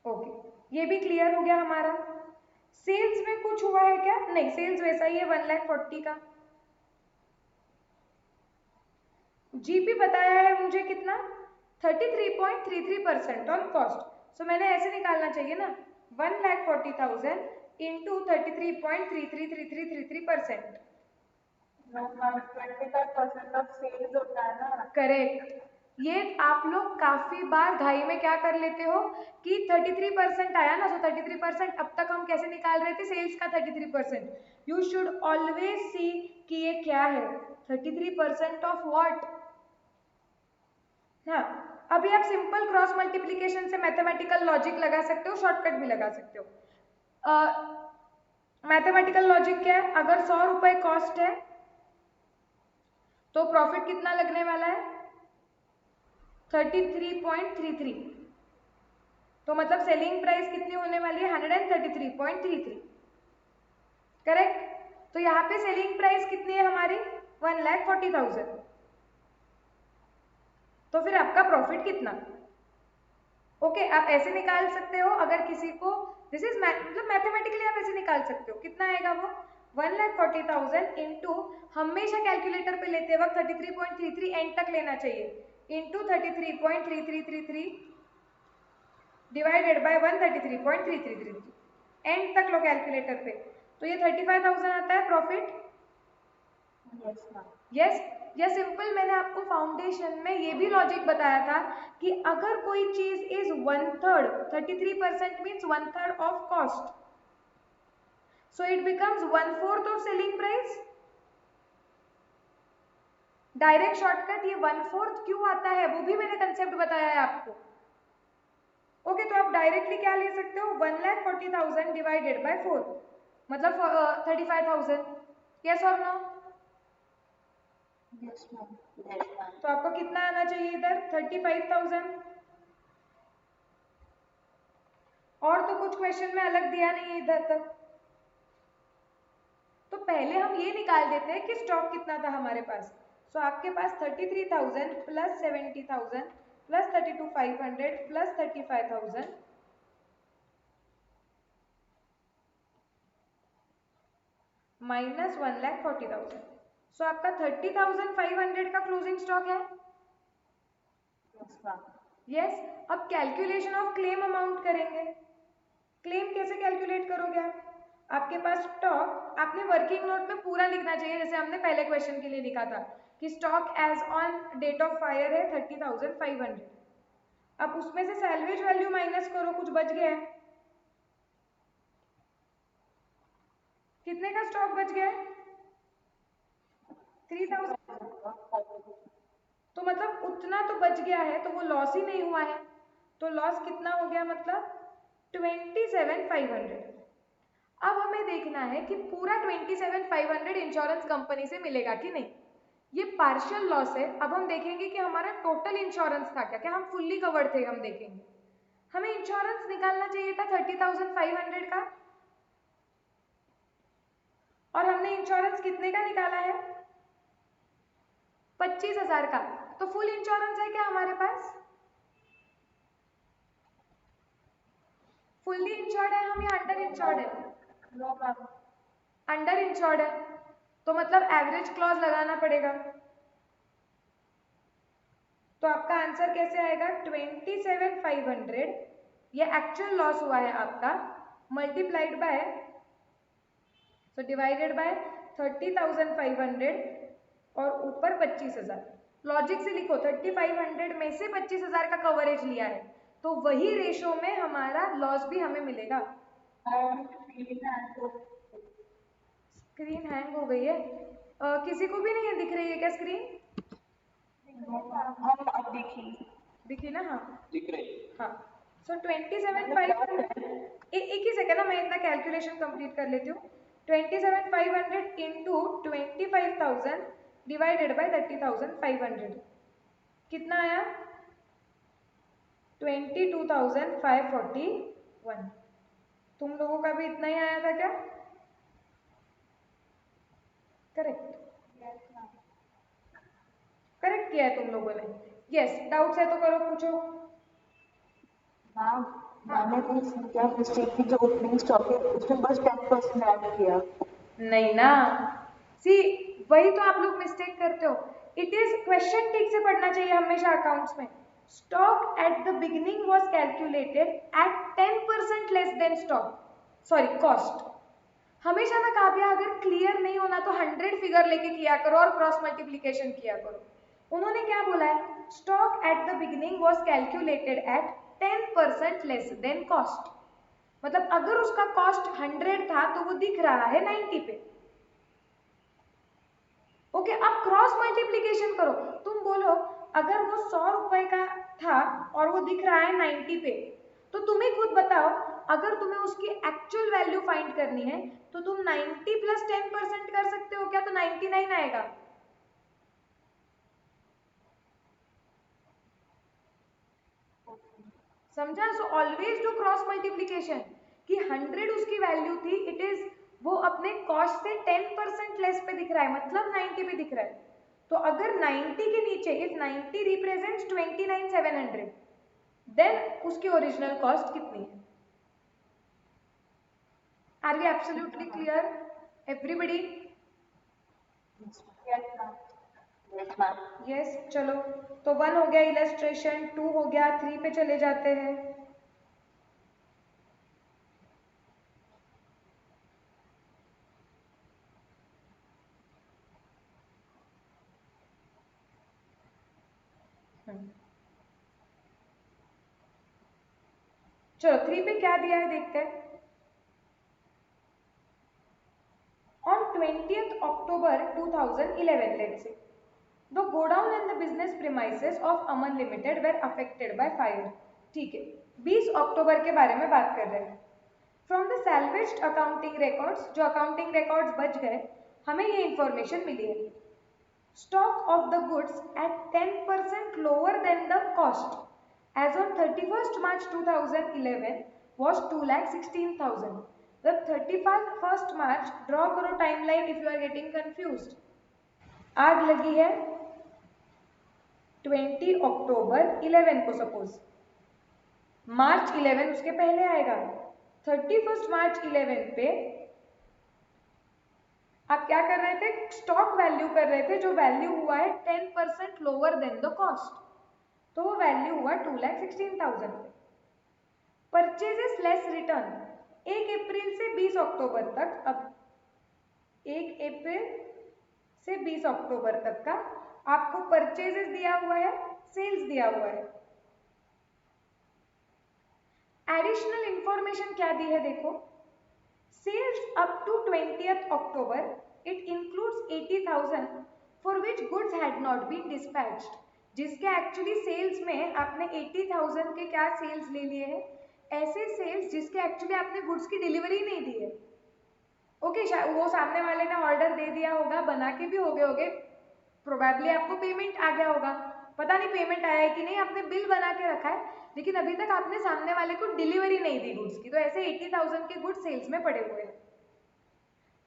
ओके, ये भी क्लियर हो गया हमारा। सेल्स में कुछ हुआ है क्या? नहीं, सेल्स वैसा ही है 1,40,000 का। जीपी बताया है मुझे कितना, 33.33% ऑन कॉस्ट। सो मैंने ऐसे निकालना चाहिए ना, 1,40,000 इंटू 33.333333%। 25% ऑफ सेल्स होता है ना। करेक्ट। ये आप लोग काफी बार घाई में क्या कर लेते हो कि 33% आया ना, तो 33% अब तक हम कैसे निकाल रहे थे सेल्स का 33%। यू शुड ऑलवेज सी कि ये क्या है, 33% ऑफ व्हाट। हाँ, अभी आप सिंपल क्रॉस मल्टीप्लीकेशन से मैथमेटिकल लॉजिक लगा सकते हो, शॉर्टकट भी लगा सकते हो। मैथमेटिकल लॉजिक क्या है, अगर 100 रुपए कॉस्ट है तो प्रॉफिट कितना लगने वाला है, 33.33, तो मतलब सेलिंग प्राइस कितनी होने वाली है, 133.33। करेक्ट। तो यहाँ पे सेलिंग प्राइस कितनी है हमारी, 1,40,000। तो फिर आपका प्रॉफिट कितना? ओके, आप ऐसे निकाल सकते हो, अगर किसी को दिस इज मतलब मैथमेटिकली आप ऐसे निकाल सकते हो, कितना आएगा वो, 1,40,000 इंटू, हमेशा कैलकुलेटर पे लेते वक्त 33.33 एंड तक लेना चाहिए, इंटू 33.3333 डिवाइडेड बाय 133.3333 एंड तक लो कैलकुलेटर पे, तो ये 35,000 आता है प्रॉफिट। Yes ma'am. यस, या सिंपल मैंने आपको फाउंडेशन में ये भी लॉजिक बताया था कि अगर कोई चीज is 1/3, 33% means 1/3 of cost, so it becomes 1/4 of selling price। Direct shortcut ये 1/4 क्यों आता है वो भी मैंने कंसेप्ट बताया है आपको। ओके, तो आप डायरेक्टली क्या ले सकते हो, 1,40,000 डिवाइडेड बाय 4 मतलब 35,000। यस और no? Yes ma'am. Yes ma'am. तो आपको कितना आना चाहिए इधर, 35,000। और तो कुछ क्वेश्चन में अलग दिया नहीं है इधर तक, तो पहले हम ये निकाल देते हैं कि स्टॉक कितना था हमारे पास। सो आपके पास 33,000 प्लस 70,000 प्लस 32,500 प्लस 35,000 माइनस 1,40,000। सो आपका 30,500 का क्लोजिंग स्टॉक है। Yes ma'am. यस, अब कैलकुलेशन ऑफ क्लेम अमाउंट करेंगे। क्लेम कैसे कैलकुलेट करोगे आप, आपके पास स्टॉक, आपने वर्किंग नोट में पूरा लिखना चाहिए जैसे हमने पहले क्वेश्चन के लिए लिखा था कि stock as on date of fire है 30,500। अब उसमें से सैल्वेज वैल्यू माइनस करो, कुछ बच गया है, कितने का स्टॉक बच गया है, 3,000। तो मतलब उतना तो बच गया है, तो वो लॉस ही नहीं हुआ है, तो लॉस कितना हो गया, मतलब 27,500। अब हमें देखना है कि पूरा 27,500 इंश्योरेंस कंपनी से मिलेगा कि नहीं। ये पार्शियल लॉस है। अब हम देखेंगे कि हमारा टोटल इंश्योरेंस था क्या, क्या हम फुल्ली कवर्ड थे, हम देखेंगे। हमें इंश्योरेंस निकालना चाहिए था 30,500 का, और हमने इंश्योरेंस कितने का निकाला है, 25,000 का। तो फुल इंश्योरेंस है क्या हमारे पास, फुल्ली इंश्योर्ड है हम या अंडर इंश्योर्ड है, नो मैम। अंडर इंश्योर्ड है, तो मतलब एवरेज क्लॉज लगाना पड़ेगा। तो आपका आंसर कैसे आएगा, 27,500 ये एक्चुअल लॉस हुआ है आपका, multiplied by, so divided by 30,500 और ऊपर 25,000। लॉजिक से लिखो, 3,500 में से 25,000 का कवरेज लिया है, तो वही रेशो में हमारा लॉस भी हमें मिलेगा। स्क्रीन हैंग हो गई है, किसी को भी नहीं दिख रही है क्या स्क्रीन, हम अब देखिए दिखी ना, हाँ दिख रही। हाँ। सो 27,500, एक ही सेकंड ना, मैं इतना कैलकुलेशन कंप्लीट कर लेती हूँ। 27,500 इंटू 25,000 डिवाइडेड बाय 30,500 कितना आया, 22,541। तुम लोगों का भी इतना ही आया था क्या, करेक्ट, करेक्ट किया है तुम लोगों ने। यस, डाउट्स है तो करो, पूछो। मैम मैंने तो इसमें क्या मिस्टेक की, जो ओपनिंग स्टॉक है उसमें बस 10% ऐड किया। नहीं ना, सी वही तो आप लोग मिस्टेक करते हो। इट इज क्वेश्चन ठीक से पढ़ना चाहिए हमेशा अकाउंट्स में। Stock at the beginning was calculated at 10% less then stock, sorry cost. हमेशा ना काव्या, अगर क्लियर नहीं होना तो 100 फिगर लेके किया करो और क्रॉस मल्टीप्लीकेशन किया करो। उन्होंने क्या बोला है, stock at the beginning was calculated at 10% less than cost, मतलब अगर उसका कॉस्ट 100 था तो वो दिख रहा है 90 पे। ओके, अब क्रॉस मल्टीप्लीकेशन करो, तुम बोलो अगर वो 100 रुपए का था और वो दिख रहा है 90 पे, तो तुम ही खुद बताओ, अगर तुम्हें उसकी एक्चुअल वैल्यू फाइंड करनी है तो तुम 90 प्लस 10% कर सकते हो क्या, तो 99 आएगा। समझा, so always do cross multiplication, कि 100 उसकी वैल्यू थी, इट इज वो अपने कॉस्ट से 10% लेस पे दिख रहा है, मतलब 90 पे दिख रहा है। तो अगर 90 के नीचे, इफ 90 रिप्रेजेंट्स 29,700, देन उसकी ओरिजिनल कॉस्ट कितनी है। Are we absolutely clear, everybody? Yes, ma'am. Yes, चलो। तो 1 हो गया इलस्ट्रेशन, 2 हो गया, 3 पे चले जाते हैं। चलो 3 पे क्या दिया है देखते हैं। On 20th October 2011, let's say, the godown and the business premises of Aman Limited were affected by fire. ठीक है, 20 अक्टूबर के बारे में बात कर रहे हैं। फ्रॉम द सैल्वेज्ड अकाउंटिंग रिकॉर्ड्स, जो अकाउंटिंग रिकॉर्ड्स बच गए, हमें ये इंफॉर्मेशन मिली है। Stock of the goods at 10% lower than the cost as on 31st March 2011 was 2,16,000. The 31st March, draw करो timeline if you are getting confused. आग लगी है 20 अक्टूबर 11 को, सपोज मार्च 11 उसके पहले आएगा। 31st मार्च 11 पे आप क्या कर रहे थे, स्टॉक वैल्यू कर रहे थे, जो वैल्यू हुआ है 10% लोअर देन द कॉस्ट, तो वो वैल्यू हुआ 2,16,000 पे। परचेजेस लेस रिटर्न 1 अप्रैल से 20 अक्टूबर तक, अब 1 अप्रैल से 20 अक्टूबर तक का आपको परचेजेस दिया हुआ है, सेल्स दिया हुआ है। एडिशनल इंफॉर्मेशन क्या दी है देखो, sales up to 20th October it includes 80,000 for which goods had not been dispatched. जिसके एक्चुअली सेल्स में आपने 80,000 के क्या सेल्स ले लिए हैं, ऐसे सेल्स जिसके एक्चुअली आपने गुड्स की डिलीवरी नहीं दी है। ओके, वो सामने वाले ने ऑर्डर दे दिया होगा, बना के भी हो गए होगे, प्रोबेबली आपको पेमेंट आ गया होगा, पता नहीं पेमेंट आया है कि नहीं, आपने बिल बना के रखा है, लेकिन अभी तक आपने सामने वाले को डिलीवरी नहीं दी गुड्स की, तो ऐसे 80,000 के गुड्स सेल्स में पड़े हुए हैं।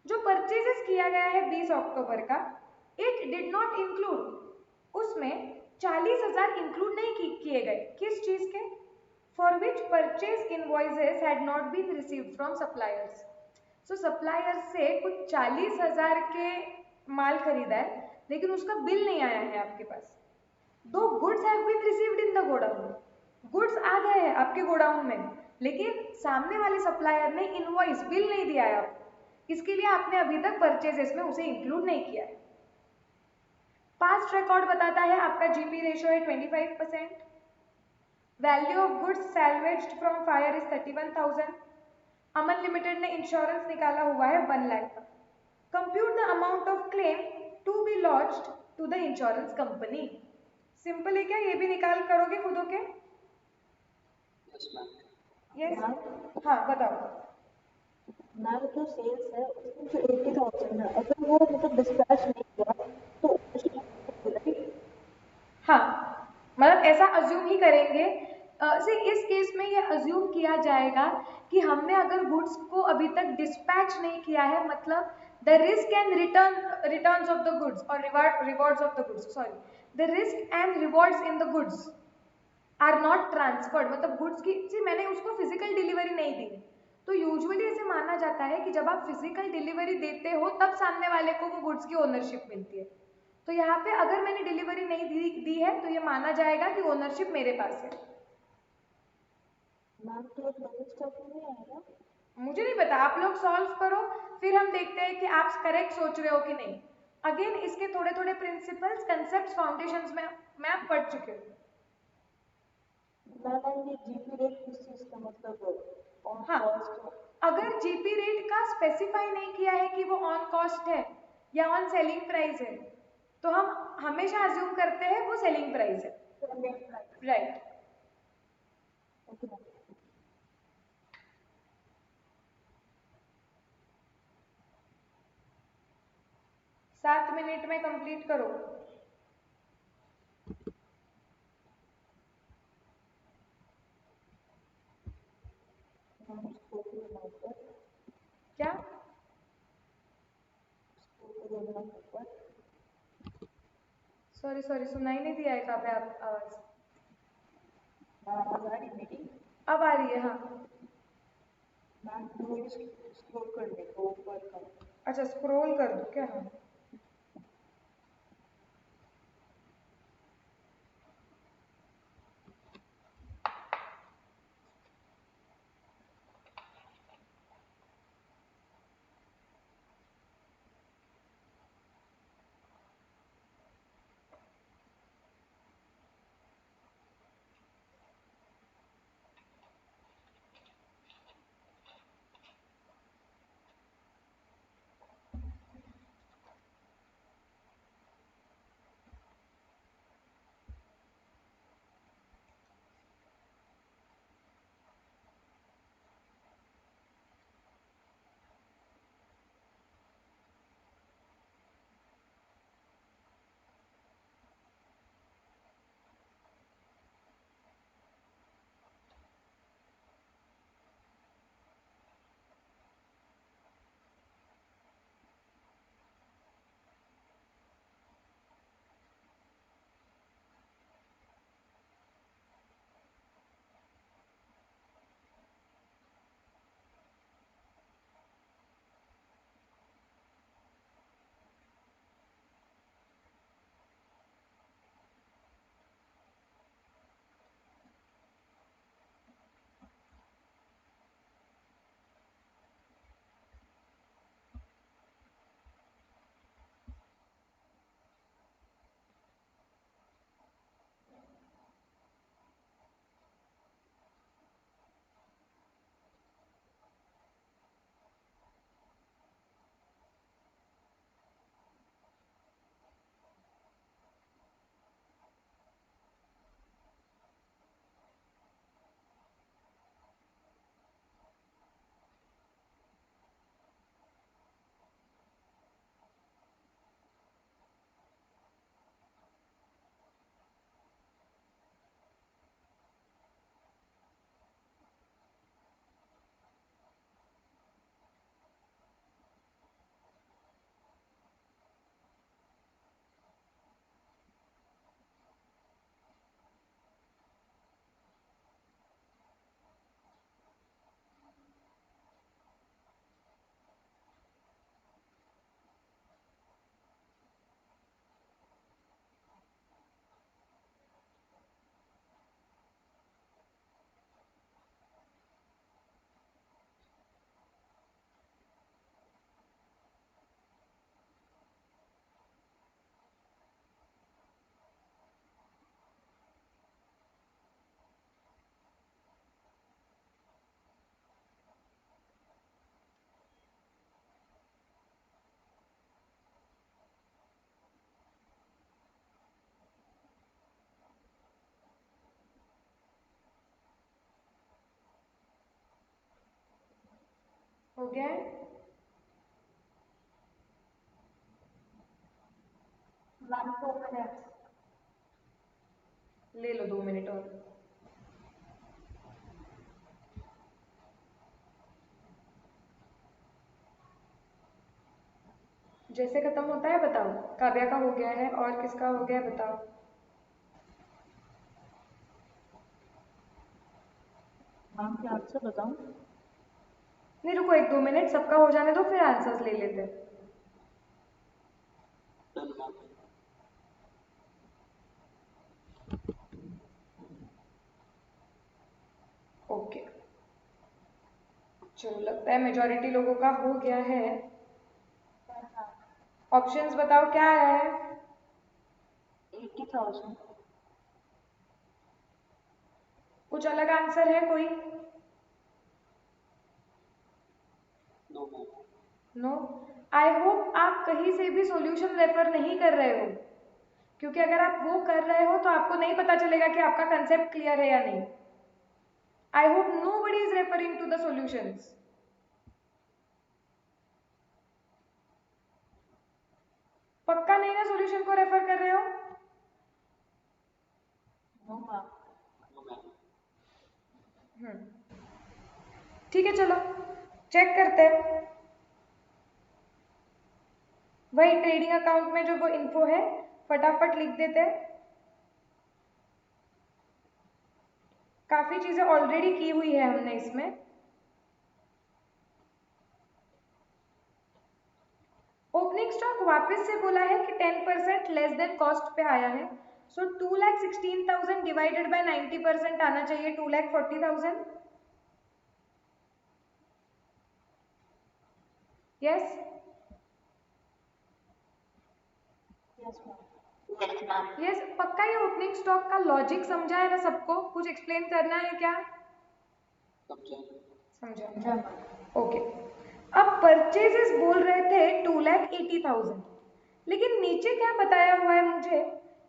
जो परचेजेस किया गया है 20 अक्टूबर का, इट डिड नॉट इंक्लूड, उसमें 40,000 इंक्लूड नहीं किए गए। किस चीज के, for which purchase invoices had not been received from suppliers. So supplier से कुछ 40,000 के माल खरीदा है, लेकिन उसका बिल नहीं आया है आपके पास। दो goods have been received in the godown, goods आ गए हैं आपके गोडाउन में, लेकिन सामने वाले सप्लायर ने इनवॉइस, बिल नहीं दिया है आपको, इसके लिए आपने अभी तक परचेजेस में उसे इंक्लूड नहीं किया है। पास्ट रिकॉर्ड बताता है आपका जीपी रेशियो है 25%, value of goods salvaged from fire is 31,000, Aman limited ने इंश्योरेंस निकाला हुआ है 1 लाख का। Compute the amount of claim to be launched to the insurance company. Simple है क्या, ये भी निकाल करोगे खुद के? यस, हाँ बताओ। मैम जो सेल्स है उसमें जो 80,000 है, अगर वो मतलब डिस्पैच नहीं किया तो हाँ, मतलब ऐसा अज्यूम ही करेंगे। इस केस में ये अज्यूम किया जाएगा कि हमने अगर गुड्स को अभी तक डिस्पैच नहीं किया है, मतलब the risk and returns of the goods और rewards of the goods, sorry, the risk and rewards in the goods are not transferred, मतलब गुड्स की मैंने उसको फिजिकल डिलीवरी नहीं दी। तो यूजुअली ऐसे माना जाता है कि जब आप फिजिकल डिलीवरी देते हो तब सामने वाले को वो गुड्स की ओनरशिप मिलती है। तो यहाँ पे अगर मैंने डिलीवरी नहीं दी है तो ये माना जाएगा कि ओनरशिप मेरे पास है। मैम तो डबल स्टॉक नहीं आएगा? मुझे नहीं पता, आप लोग सॉल्व करो, फिर हम देखते हैं कि आप करेक्ट सोच रहे हो कि नहीं। अगेन इसके थोड़े थोड़े प्रिंसिपल्स, कंसेप्ट, फाउंडेशंस में मैं पढ़ चुके हूँ। मैम ये जीपी रेट किस चीज का मतलब ऑन हाँ, कॉस्ट? अगर जीपी रेट का स्पेसिफाई नहीं किया है कि वो ऑन कॉस्ट है या ऑन सेलिंग प्राइस है, तो हम हमेशा अज्यूम करते हैं वो सेलिंग प्राइस है, राइट। ओके। 7 मिनट में कंप्लीट करो। क्या? सॉरी सॉरी, सुनाई नहीं दिया है, कहाँ पे आप आवाज? अब आ रही है, हाँ। मैम स्क्रॉल करने को ऊपर का अच्छा स्क्रॉल कर दूं क्या? हाँ। हो गया है? 1 2 minutes। ले लो 2 मिनट और। जैसे खत्म होता है बताओ। काव्या का हो गया है और किसका हो गया है बताओ। मैम क्या आंसर बताऊं? नहीं रुको 1 2 मिनट, सबका हो जाने दो फिर आंसर्स ले लेते हैं। ओके चलो, लगता है मेजॉरिटी लोगों का हो गया है। ऑप्शंस बताओ क्या आया है? 80,000। कुछ अलग आंसर है कोई? नो। आई होप आप कहीं से भी सॉल्यूशन रेफर नहीं कर रहे हो, क्योंकि अगर आप वो कर रहे हो तो आपको नहीं पता चलेगा कि आपका कंसेप्ट क्लियर है या नहीं। I hope nobody is referring to the solutions. पक्का नहीं ना सॉल्यूशन को रेफर कर रहे हो? No ma'am. ठीक है चलो चेक करते हैं। वही ट्रेडिंग अकाउंट में जो वो इन्फो है फटाफट लिख देते हैं। काफी चीजें ऑलरेडी की हुई है हमने इसमें। ओपनिंग स्टॉक वापस से बोला है कि 10% लेस देन कॉस्ट पे आया है, सो 2,16,000 डिवाइडेड बाय 90% आना चाहिए 2,40,000। यस यस पक्का ये ओपनिंग स्टॉक का लॉजिक समझा है ना सबको? कुछ एक्सप्लेन करना है क्या? समझा। ओके, अब परचेजेस बोल रहे थे 2,80,000, लेकिन नीचे क्या बताया हुआ है मुझे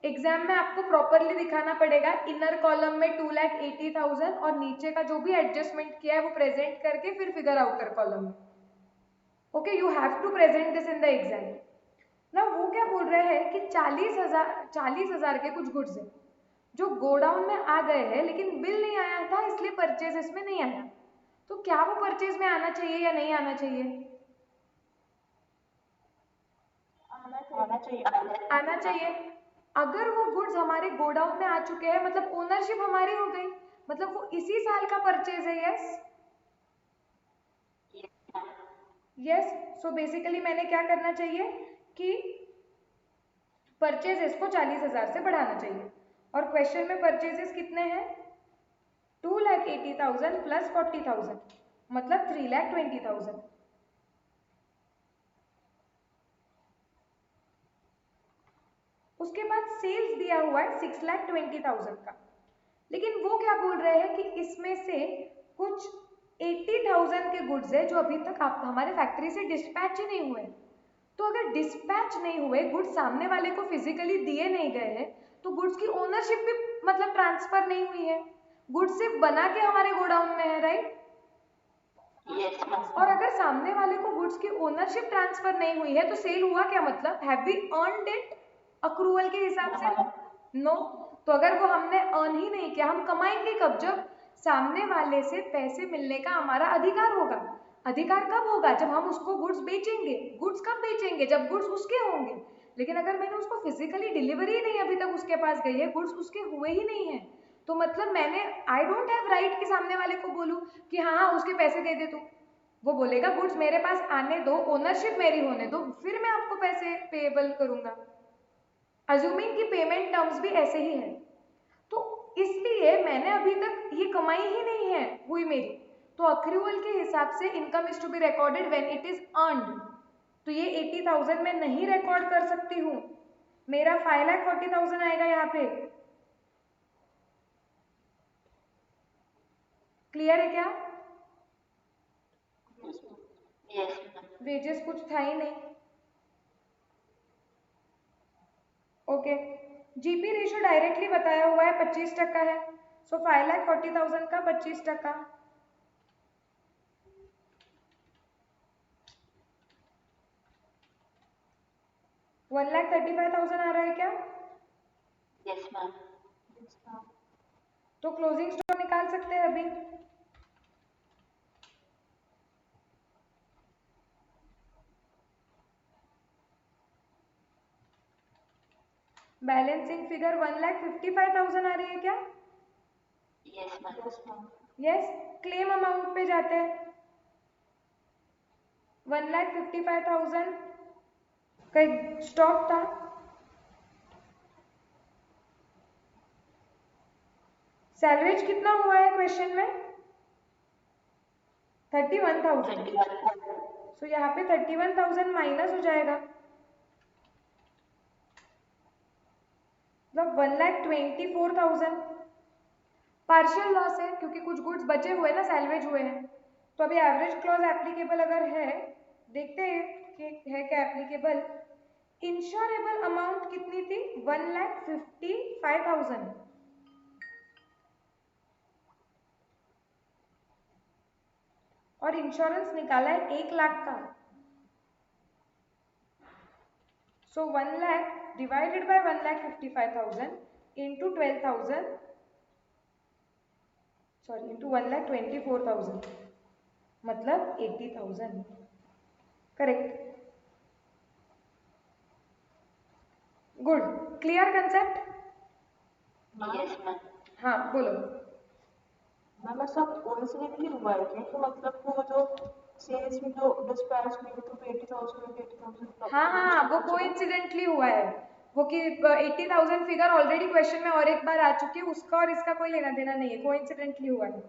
एग्जाम में आपको प्रॉपरली दिखाना पड़ेगा। इनर कॉलम में 2,80,000 और नीचे का जो भी एडजस्टमेंट किया है वो प्रेजेंट करके फिर फिगर आउटर कॉलम में। Okay, you have to present this in the exam ना। वो क्या बोल रहे हैं कि 40,000 के कुछ गुड्स है जो गोडाउन में आ गए हैं लेकिन बिल नहीं आया था, इसलिए परचेज इसमें नहीं आया। तो क्या वो परचेज में आना चाहिए या नहीं आना चाहिए? आना चाहिए। अगर वो गुड्स हमारे गोडाउन में आ चुके हैं मतलब ओनरशिप हमारी हो गई, मतलब वो इसी साल का परचेज है। यस यस, सो बेसिकली मैंने क्या करना चाहिए कि परचेजेस को 40,000 से बढ़ाना चाहिए। और क्वेश्चन में परचेजेस कितने हैं? 2,80,000 प्लस 40,000 मतलब 3,20,000। उसके बाद सेल्स दिया हुआ है 6,20,000 का, लेकिन वो क्या बोल रहे हैं कि इसमें से कुछ 80,000 के गुड्स है जो अभी तक आप हमारे फैक्ट्री से डिस्पैच ही नहीं हुए। तो अगर डिस्पैच नहीं हुए गुड्स, सामने वाले को फिजिकली दिए नहीं गए हैं, तो गुड्स की ओनरशिप भी मतलब ट्रांसफर नहीं हुई है, गुड्स सिर्फ बना के हमारे गोडाउन में है, राइट? और अगर सामने वाले को गुड्स की ओनरशिप ट्रांसफर नहीं हुई है तो सेल हुआ क्या? मतलब have we earned it accrual के हिसाब से? नो तो अगर वो हमने अर्न ही नहीं किया, हम कमाएंगे कब? जब सामने वाले से पैसे मिलने का हमारा अधिकार होगा। अधिकार कब होगा? जब हम उसको गुड्स बेचेंगे। गुड्स कब बेचेंगे? जब गुड्स उसके होंगे। लेकिन अगर मैंने उसको फिजिकली डिलीवरी नहीं अभी तक उसके पास गई है, गुड्स उसके हुए ही नहीं है, तो मतलब मैंने आई डोंट हैव राइट कि सामने वाले को बोलूं कि हाँ हाँ उसके पैसे दे दे तू। वो बोलेगा गुड्स मेरे पास आने दो, ओनरशिप मेरी होने दो, फिर मैं आपको पैसे पेएबल करूंगा। अज्यूमिंग कि पेमेंट टर्म्स भी ऐसे ही हैं। तो इसलिए मैंने अभी तक ये कमाई ही नहीं है हुई मेरी, तो अक्रूवल के हिसाब से income is to be recorded when it is earned. तो ये 80,000 मैं नहीं रिकॉर्ड कर सकती हूँ, मेरा 5,40,000 आएगा यहाँ पे। क्लियर है क्या? वेजेस कुछ था ही नहीं। ओके, जीपी रेशियो डायरेक्टली बताया हुआ है 25% है, सो 5,40,000 का 25%। 1,35,000 आ रहा है क्या? Yes ma'am. तो क्लोजिंग स्टॉक निकाल सकते हैं अभी। बैलेंसिंग फिगर 1,55,000 आ रही है क्या? Yes ma'am. Yes, claim amount पे जाते हैं। 1,55,000 का स्टॉक था, सैलरीज कितना हुआ है क्वेश्चन में? 31,000। सो यहाँ पे 31,000 माइनस हो जाएगा, मतलब 1,24,000। पार्शियल लॉस है क्योंकि कुछ गुड्स बचे हुए ना, सैलवेज हुए हैं। तो अभी एवरेज क्लॉज एप्लीकेबल अगर है, देखते हैं कि है क्या एप्लीकेबल। इंश्योरेबल अमाउंट कितनी थी? 1,55,000। और इंश्योरेंस निकाला है 1,00,000 का। सो 1,00,000 divided by 1,55,000 into 12,000, sorry into 1,24,000 मतलब 80,000। Correct, good, clear concept? Yes ma'am. हाँ बोलो। मैम ऐसा कोइंसिडेंटली हुआ है क्या कि मतलब वो जो सेल्स में तो डिस्पैच में तो 80,000 में 80,000 हाँ हाँ, वो कोइंसिडेंटली हुआ है, वो कि 80,000 फिगर ऑलरेडी क्वेश्चन में और एक बार आ चुकी है, उसका और इसका कोई लेना देना नहीं है, कोइंसिडेंटली हुआ है।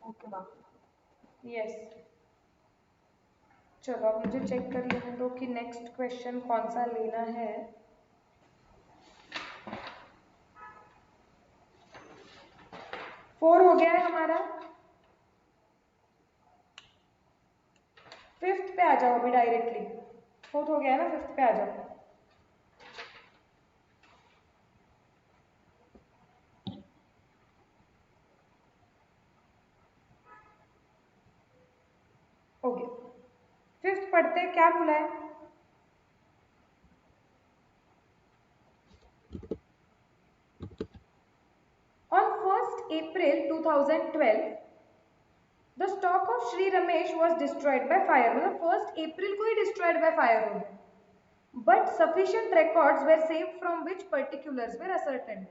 Okay ma'am. यस, चलो अब मुझे चेक कर लेने दो कि नेक्स्ट क्वेश्चन कौन सा लेना है। फोर हो गया है हमारा, फिफ्थ पे आ जाओ अभी डायरेक्टली। फोर्थ हो गया है ना, फिफ्थ पे आ जाओ। ओके, फिफ्थ पढ़ते हैं, क्या बोला है? On 1st April 2012, the stock of Shri Ramesh was destroyed by fire. मतलब 1st April को ही destroyed by fire हो गया. But sufficient records were saved from which particulars were ascertained.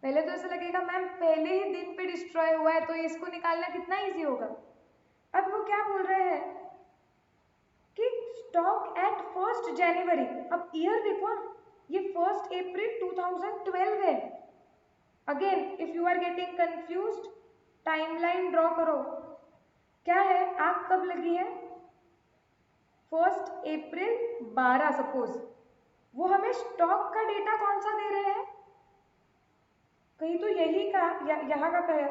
पहले तो ऐसा लगेगा मैम पहले ही दिन पे डिस्ट्रॉय हुआ है तो इसको निकालना कितना इजी होगा। अब वो क्या बोल रहे हैं कि स्टॉक एट 1st जनवरी, अब ईयर देखो, ये 1st अप्रैल 2012 है। Again if you are getting confused, timeline draw करो। क्या है, आग कब लगी है? 1st अप्रैल 12 सपोज, वो हमें स्टॉक का डेटा कौन सा दे रहे हैं? कहीं तो यही का यहाँ का कहे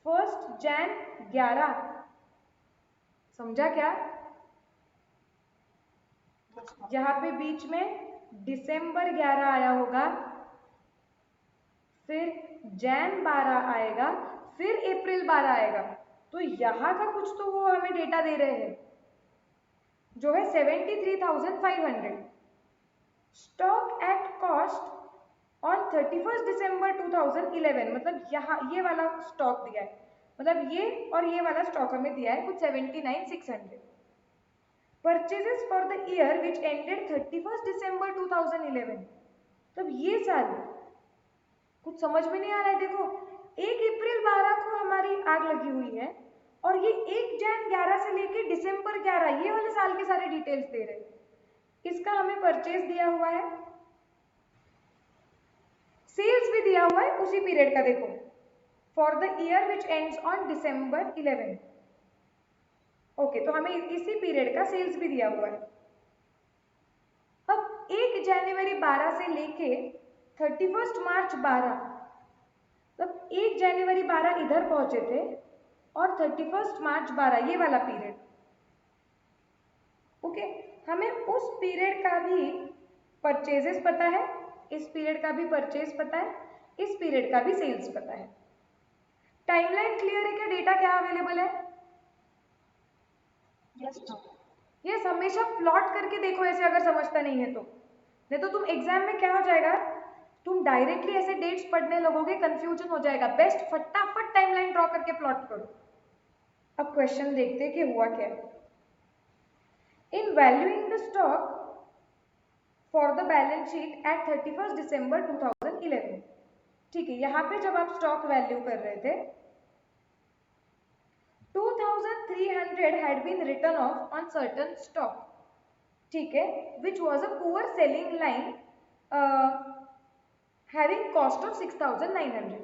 1st जैन 11, समझा क्या? यहाँ पे बीच में दिसंबर 11 आया होगा, फिर जैन 12 आएगा, फिर अप्रैल 12 आएगा, तो यहाँ का कुछ तो वो हमें डेटा दे रहे हैं जो है 73,500। Stock at cost on 31st दिसंबर 2011, मतलब यहाँ ये वाला स्टॉक दिया है, मतलब ये और ये वाला स्टॉक हमें दिया है कुछ 79,600। Purchases for the year which ended 31st दिसंबर 2011, तब ये साल कुछ समझ में नहीं आ रहा है। देखो 1 अप्रैल 12 को हमारी आग लगी हुई है और ये 1 जैन 11 से लेके दिसंबर 11 ये वाले साल के सारे डिटेल्स दे रहे हैं। इसका हमें परचेज दिया हुआ है, सेल्स भी दिया हुआ है उसी पीरियड का, देखो for the year which ends on December 11। Okay, तो हमें इसी पीरियड का सेल्स भी दिया हुआ है। अब 1 जनवरी 12 से लेके 31 मार्च 12, तब 1 जनवरी 12 इधर पहुंचे थे और 31 मार्च 12 ये वाला पीरियड। ओके, हमें उस पीरियड का भी परचेजेस पता है, इस पीरियड का भी परचेज पता है, इस पीरियड का भी सेल्स पता है। टाइमलाइन क्लियर है क्या? डेटा क्या अवेलेबल है? यस, हमेशा प्लॉट करके देखो ऐसे, अगर समझता नहीं है तो, नहीं तो तुम एग्जाम में क्या हो जाएगा, तुम डायरेक्टली ऐसे डेट्स पढ़ने लगोगे, कंफ्यूजन हो जाएगा। बेस्ट फटाफट टाइमलाइन ड्रॉ करके प्लॉट करो। अब क्वेश्चन देखते हैं कि हुआ क्या। In valuing the stock for the balance sheet at 31 दिसंबर 2011, ठीक है, यहाँ पे जब आप स्टॉक वैल्यू कर रहे थे 2,300 had been written off on certain stock, ठीक है, which was a poor selling line having cost of 6,900।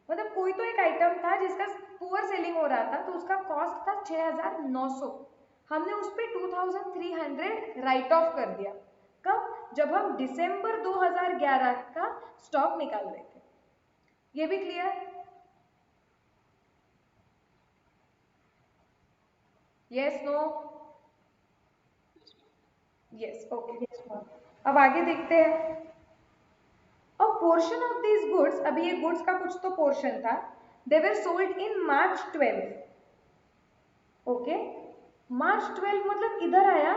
मतलब कोई तो एक आइटम था जिसका पुअर सेलिंग हो रहा था तो उसका कॉस्ट था 6,900, हमने उस पर 2,300 राइट ऑफ कर दिया। कब? जब हम दिसंबर 2011 का स्टॉक निकाल रहे थे। ये भी clear? Yes, no? Yes, okay. अब आगे देखते हैं। A portion of these goods, अभी ये गुड्स का कुछ तो पोर्शन था, they were sold in March 12। Okay, मार्च 12 मतलब इधर आया,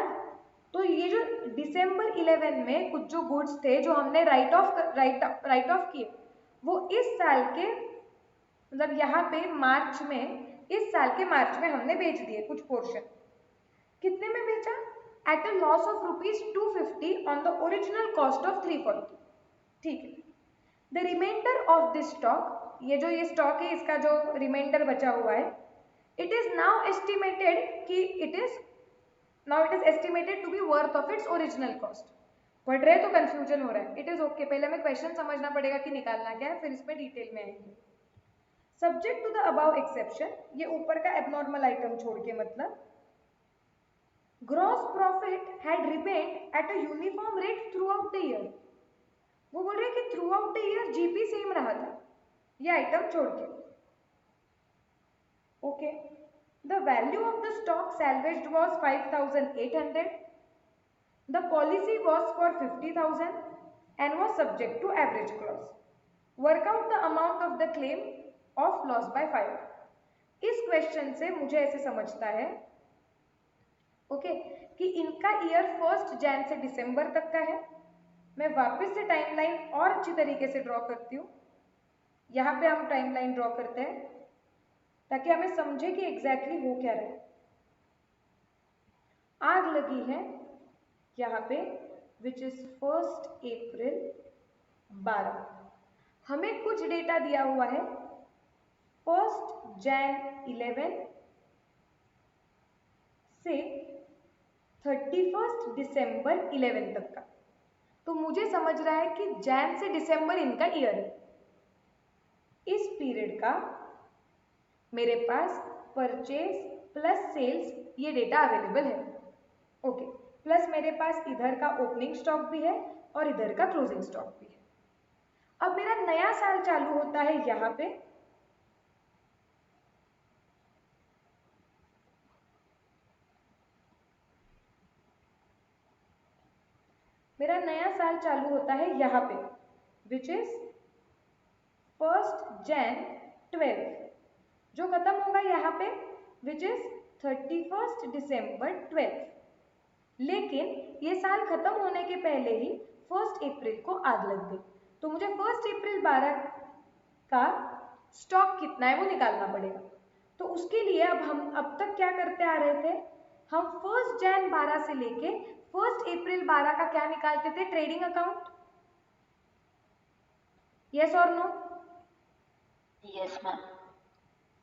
तो ये जो दिसंबर 11 में कुछ जो गुड्स थे जो हमने राइट ऑफ किए, वो इस साल के, मतलब यहाँ पे मार्च में, इस साल के मार्च में हमने बेच दिए कुछ पोर्शन। कितने में बेचा? At a loss of ₹250 on the original cost of 340, ठीक है। The remainder of this stock, ये जो ये स्टॉक है इसका जो रिमाइंडर बचा हुआ है, इट इज नाउ एस्टिमेटेड कि it is estimated to be worth of its original cost. पढ़ रहे तो कंफ्यूजन हो रहा है, इट इज ओके। पहले हमें क्वेश्चन समझना पड़ेगा कि निकालना क्या है, फिर इसमें डिटेल में आएंगे। Subject to the above exception, ये ऊपर का एबनॉर्मल आइटम छोड़ के, मतलब gross profit had remained at a uniform rate throughout the year. वो बोल रहे हैं कि throughout the year GP same रहा था, ये आइटम छोड़ के। Okay, the value of the stock salvaged was 5800, the policy was for 50,000 and was subject to average clause. Work out the amount of the claim of loss by 5. इस क्वेश्चन से मुझे ऐसे समझता है ओके कि इनका ईयर 1 जैन से दिसंबर तक का है। मैं वापस से टाइमलाइन और अच्छी तरीके से ड्रॉ करती हूँ। यहाँ पे हम टाइमलाइन ड्रॉ करते हैं ताकि हमें समझे कि एग्जैक्टली हो क्या रहा है। आग लगी है यहाँ पे विच इज 1 अप्रैल 12। हमें कुछ डेटा दिया हुआ है 1 जैन 11 से 31 दिसंबर 11 तक का। तो मुझे समझ रहा है कि जैन से दिसंबर इनका ईयर है। इस पीरियड का मेरे पास परचेज प्लस सेल्स ये डेटा अवेलेबल है। ओके, प्लस मेरे पास इधर का ओपनिंग स्टॉक भी है और इधर का क्लोजिंग स्टॉक भी है। अब मेरा नया साल चालू होता है यहाँ पे मेरा नया साल चालू होता है यहाँ पे विच इज 1 जैन 12, जो खत्म होगा यहाँ पे विच इज 31 दिसंबर 12। लेकिन ये साल खत्म होने के पहले ही 1 अप्रैल को आग लग गई। तो मुझे 1 अप्रैल 12 का स्टॉक कितना है वो निकालना पड़ेगा। तो उसके लिए अब तक क्या करते आ रहे थे, हम 1 जैन 12 से लेके 1 अप्रैल 12 का क्या निकालते थे, ट्रेडिंग अकाउंट। यस और नो? Yes ma'am.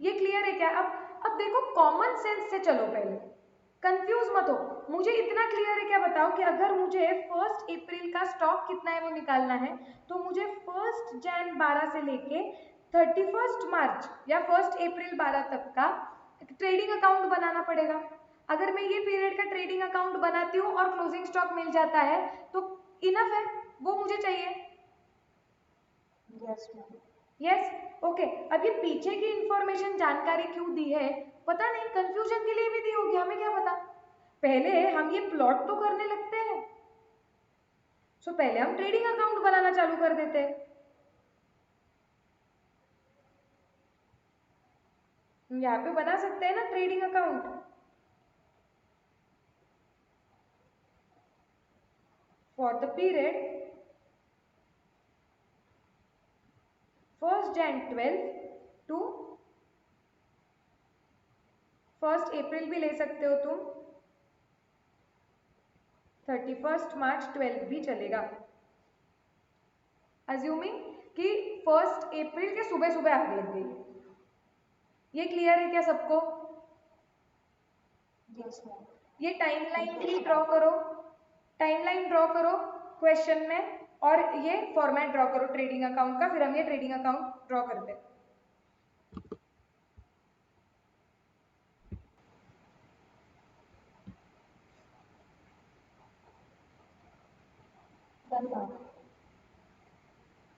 ये क्लियर है क्या? अब देखो कॉमन सेंस से चलो, पहले कंफ्यूज मत हो। मुझे इतना क्लियर है क्या बताओ कि अगर मुझे 1 अप्रैल का स्टॉक कितना है वो निकालना है तो मुझे 1 जैन 12 से लेके 31 मार्च या 1 अप्रैल 12 तक का ट्रेडिंग अकाउंट बनाना पड़ेगा। अगर मैं ये पीरियड का ट्रेडिंग अकाउंट बनाती हूँ और क्लोजिंग स्टॉक मिल जाता है तो इनफ है, वो मुझे चाहिए। Yes ma'am. Yes, okay. अब ये पीछे की इंफॉर्मेशन जानकारी क्यों दी है पता नहीं, कंफ्यूजन के लिए भी दी होगी, हमें क्या पता। पहले हम ये प्लॉट तो करने लगते हैं, सो पहले हम ट्रेडिंग अकाउंट बनाना चालू कर देते हैं। यहाँ पे बना सकते हैं ना trading account. For the period 1 Jan 12 to 1 April भी ले सकते हो तुम, 31 मार्च 12 भी चलेगा। अज्यूमिंग कि 1 अप्रैल के सुबह सुबह आग लग गई। ये क्लियर है क्या सबको? Yes ma'am. ये टाइमलाइन भी ड्रॉ करो, टाइमलाइन ड्रॉ करो क्वेश्चन में, और ये फॉर्मेट ड्रॉ करो ट्रेडिंग अकाउंट का, फिर हम ये ट्रेडिंग अकाउंट ड्रॉ करते हैं। Done ma'am.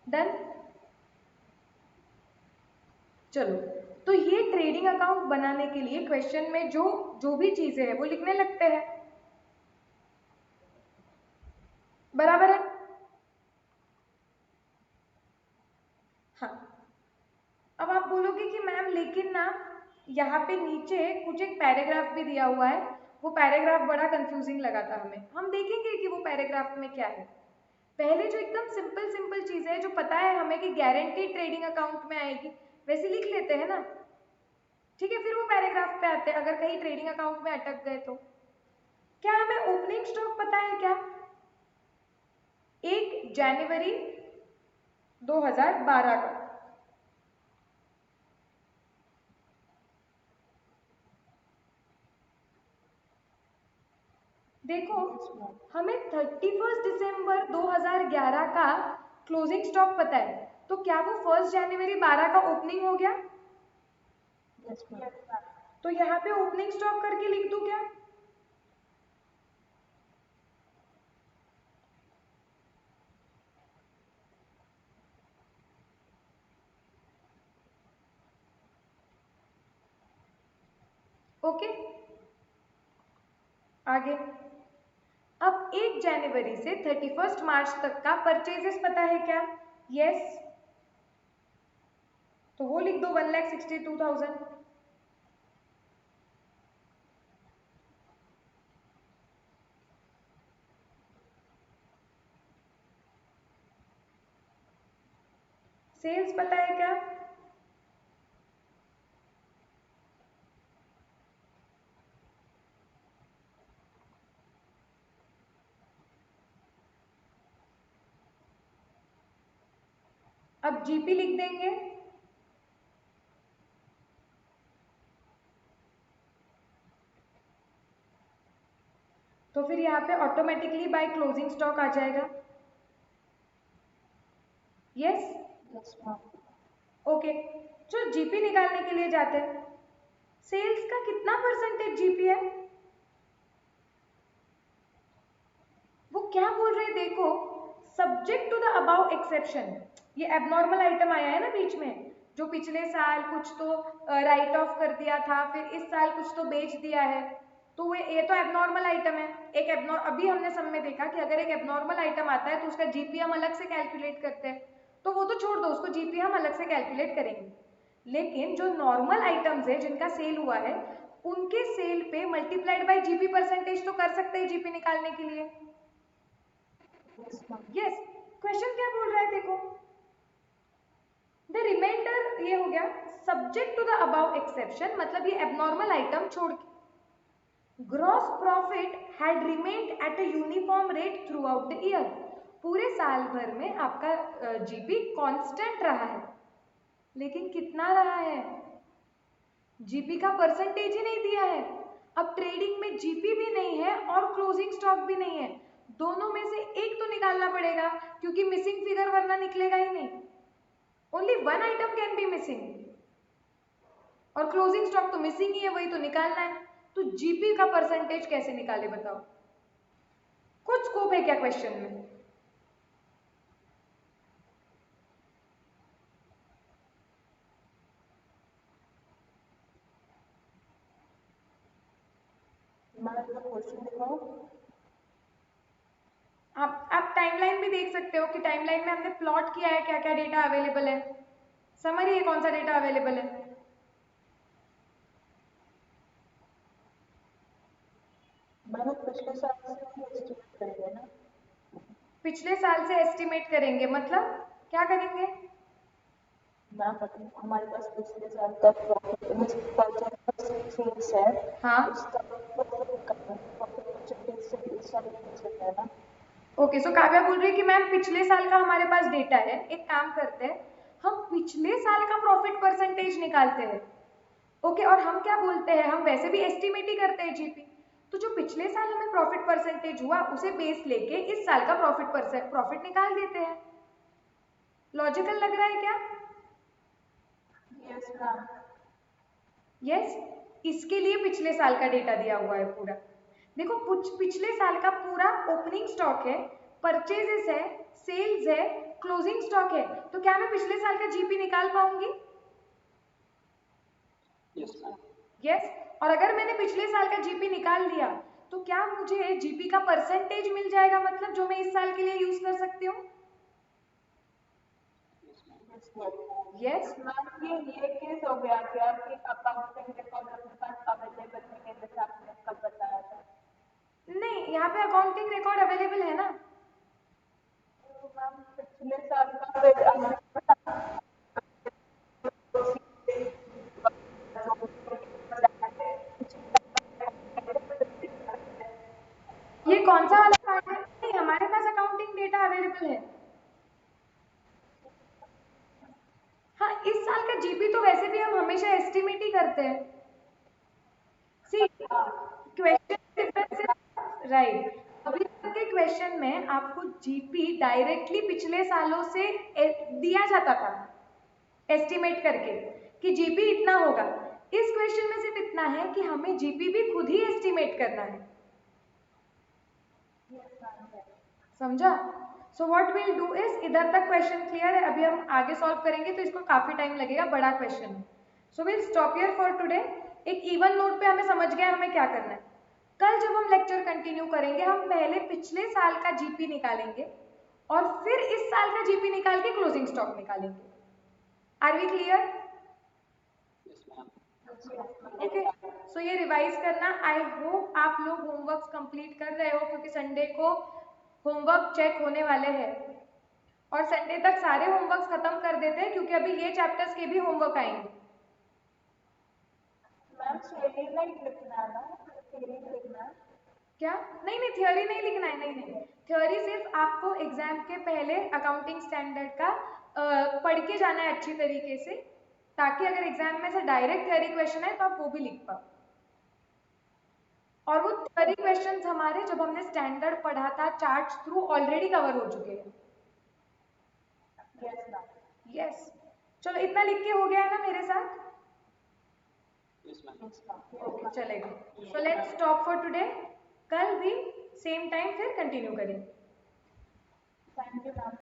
डन, चलो। तो ये ट्रेडिंग अकाउंट बनाने के लिए क्वेश्चन में जो जो भी चीजें हैं वो लिखने लगते हैं, बराबर है? हाँ। अब आप बोलोगे कि मैम लेकिन ना यहाँ पे नीचे कुछ एक पैराग्राफ भी दिया हुआ है, वो पैराग्राफ बड़ा कंफ्यूजिंग लगा था हमें। हम देखेंगे कि वो पैराग्राफ में क्या है। पहले जो एकदम सिंपल सिंपल चीजें हैं जो पता है हमें कि गारंटी ट्रेडिंग अकाउंट में आएगी, वैसे लिख लेते हैं ना, ठीक है। फिर वो पैराग्राफ पे आते हैं अगर कहीं ट्रेडिंग अकाउंट में अटक गए तो। क्या हमें ओपनिंग स्टॉक पता है क्या? 1 जनवरी 2012 का देखो, यस मैम। हमें 31 दिसंबर 2011 का क्लोजिंग स्टॉक पता है, तो क्या वो 1 जनवरी 12 का ओपनिंग हो गया? Yes ma'am. तो यहाँ पे ओपनिंग स्टॉक करके लिख दूं क्या? ओके, आगे। अब 1 जनवरी से 31 मार्च तक का परचेजेस पता है क्या? यस, तो वो लिख दो 1,62,000। सेल्स पता है क्या? अब जीपी लिख देंगे। तो फिर यहाँ पे ऑटोमेटिकली बाय क्लोजिंग स्टॉक आ जाएगा। Yes, yes ma'am. ओके। जो जीपी निकालने के लिए जाते हैं, सेल्स का कितना परसेंटेज जीपी है? वो क्या बोल रहे हैं देखो, subject to the above exception. ये एबनॉर्मल आइटम आया है ना बीच में, जो पिछले साल कुछ तो राइट ऑफ कर दिया था, फिर इस साल कुछ तो बेच दिया है, तो ये तो एबनॉर्मल आइटम है। अभी हमने सब में देखा कि अगर एक एबनॉर्मल आइटम आता है तो उसका जीपी हम अलग से कैलकुलेट करते हैं, तो वो तो छोड़ दो, उसको जीपी हम अलग से कैलकुलेट करेंगे। लेकिन जो नॉर्मल आइटम्स है जिनका सेल हुआ है, उनके सेल पे मल्टीप्लाइड बाय जीपी परसेंटेज तो कर सकते हैं जीपी निकालने के लिए। Yes ma'am. यस, क्वेश्चन क्या बोल रहा है देखो, द रिमाइंडर ये हो गया subject to the above exception, मतलब ये एबनॉर्मल आइटम छोड़ के। Gross profit had remained at a uniform rate throughout the year. पूरे साल भर में आपका जीपी कांस्टेंट रहा है, लेकिन कितना रहा है? जीपी का परसेंटेज ही नहीं दिया है। अब ट्रेडिंग में जीपी भी नहीं है और क्लोजिंग स्टॉक भी नहीं है, दोनों में से एक तो निकालना पड़ेगा, क्योंकि मिसिंग फिगर वरना निकलेगा ही नहीं। Only one item can be missing, और क्लोजिंग स्टॉक तो मिसिंग ही है, वही तो निकालना है। तो जीपी का परसेंटेज कैसे निकाले बताओ? कुछ स्कोप है क्या क्वेश्चन में? मैम एक क्वेश्चन दिखाओ। आप टाइमलाइन भी देख सकते हो कि टाइमलाइन में हमने प्लॉट किया है क्या क्या डेटा अवेलेबल है, समरी है कौन सा डेटा अवेलेबल है। मैम पिछले साल से हम एस्टिमेट करेंगे ना। पिछले साल से एस्टिमेट करेंगे मतलब क्या करेंगे? मैम मतलब हमारे पास पिछले साल का प्रॉफिट परचेज सेल्स है, हाँ, उसका प्रॉफिट परसेंटेज से इस साल पूछ है ना। ओके। सो काव्या बोल रही है कि मैम पिछले साल का हमारे पास डेटा है, एक काम करते हैं, हम पिछले साल का प्रॉफिट परसेंटेज निकालते हैं। ओके, और हम क्या बोलते हैं, हम वैसे भी एस्टिमेट ही करते हैं जीपी, तो जो पिछले साल हमें प्रॉफिट परसेंटेज हुआ उसे बेस लेके इस साल का प्रॉफिट निकाल देते हैं। लॉजिकल लग रहा है क्या? Yes ma'am. यस, इसके लिए पिछले साल का डेटा दिया हुआ है पूरा। देखो, पिछले साल का पूरा ओपनिंग स्टॉक है, परचेजेस है, सेल्स है, क्लोजिंग स्टॉक है, तो क्या मैं पिछले साल का जीपी निकाल पाऊंगी? Yes ma'am. यस, और अगर मैंने पिछले साल का जीपी निकाल लिया, तो क्या मुझे जीपी का परसेंटेज मिल जाएगा, मतलब जो मैं इस साल के लिए यूज कर सकती हूँ। यस, मैम ये केस हो गया क्या कि अकाउंटिंग रिकॉर्ड अपने पास अवेलेबल नहीं है, जैसे आपने कल बताया था। नहीं, यहाँ पे अकाउंटिंग रिकॉर्ड अवेलेबल है ना। तो मैम पिछले साल का फिर हमारे ये कौन सा वाला पार्ट है? नहीं, हमारे पास अकाउंटिंग डेटा अवेलेबल है। हाँ, इस साल का जीपी तो वैसे भी हम हमेशा एस्टिमेट ही करते हैं। सी, क्वेश्चन डिफरेंस राइट। अभी तक के क्वेश्चन में आपको जीपी डायरेक्टली पिछले सालों से दिया जाता था एस्टिमेट करके कि जीपी इतना होगा। इस क्वेश्चन में सिर्फ इतना है कि हमें जीपी भी खुद ही एस्टिमेट करना है। समझा? So what will do is, इधर तक क्वेश्चन क्लियर है? अभी हम आगे सॉल्व करेंगे तो इसको काफी टाइम लगेगा, बड़ा क्वेश्चन है। So will stop here for today. एक इवन नोट पे हमें समझ गया हमें क्या करना है। कल जब हम लेक्चर कंटिन्यू करेंगे हम पहले पिछले साल का जीपी निकालेंगे और फिर इस साल का जीपी निकाल के क्लोजिंग स्टॉक निकालेंगे। Are we clear? Okay, so ये रिवाइज करना। आई होप आप लोग होमवर्क कंप्लीट कर रहे हो क्योंकि संडे को होमवर्क चेक होने वाले हैं और संडे तक सारे होमवर्क खत्म कर देते हैं क्योंकि अभी ये चैप्टर्स के भी होमवर्क आएंगे। मैम थ्योरी नहीं लिखना है ना, थ्योरी नहीं लिखना है क्या? नहीं नहीं, थ्योरी नहीं लिखना है। नहीं नहीं, थ्योरी सिर्फ आपको एग्जाम के पहले अकाउंटिंग स्टैंडर्ड का पढ़ के जाना है अच्छी तरीके से, ताकि अगर एग्जाम में से डायरेक्ट थ्योरी क्वेश्चन है तो आप वो भी लिख पाओ। और वो थ्योरी क्वेश्चंस हमारे जब हमने स्टैंडर्ड पढ़ा था चार्ट्स थ्रू ऑलरेडी कवर हो चुके हैं। Yes ma'am. यस, चलो इतना लिख के हो गया है ना मेरे साथ? ओके, चलेगा। So let's stop for today. कल भी सेम टाइम फिर कंटिन्यू करेंगे। Thank you ma'am.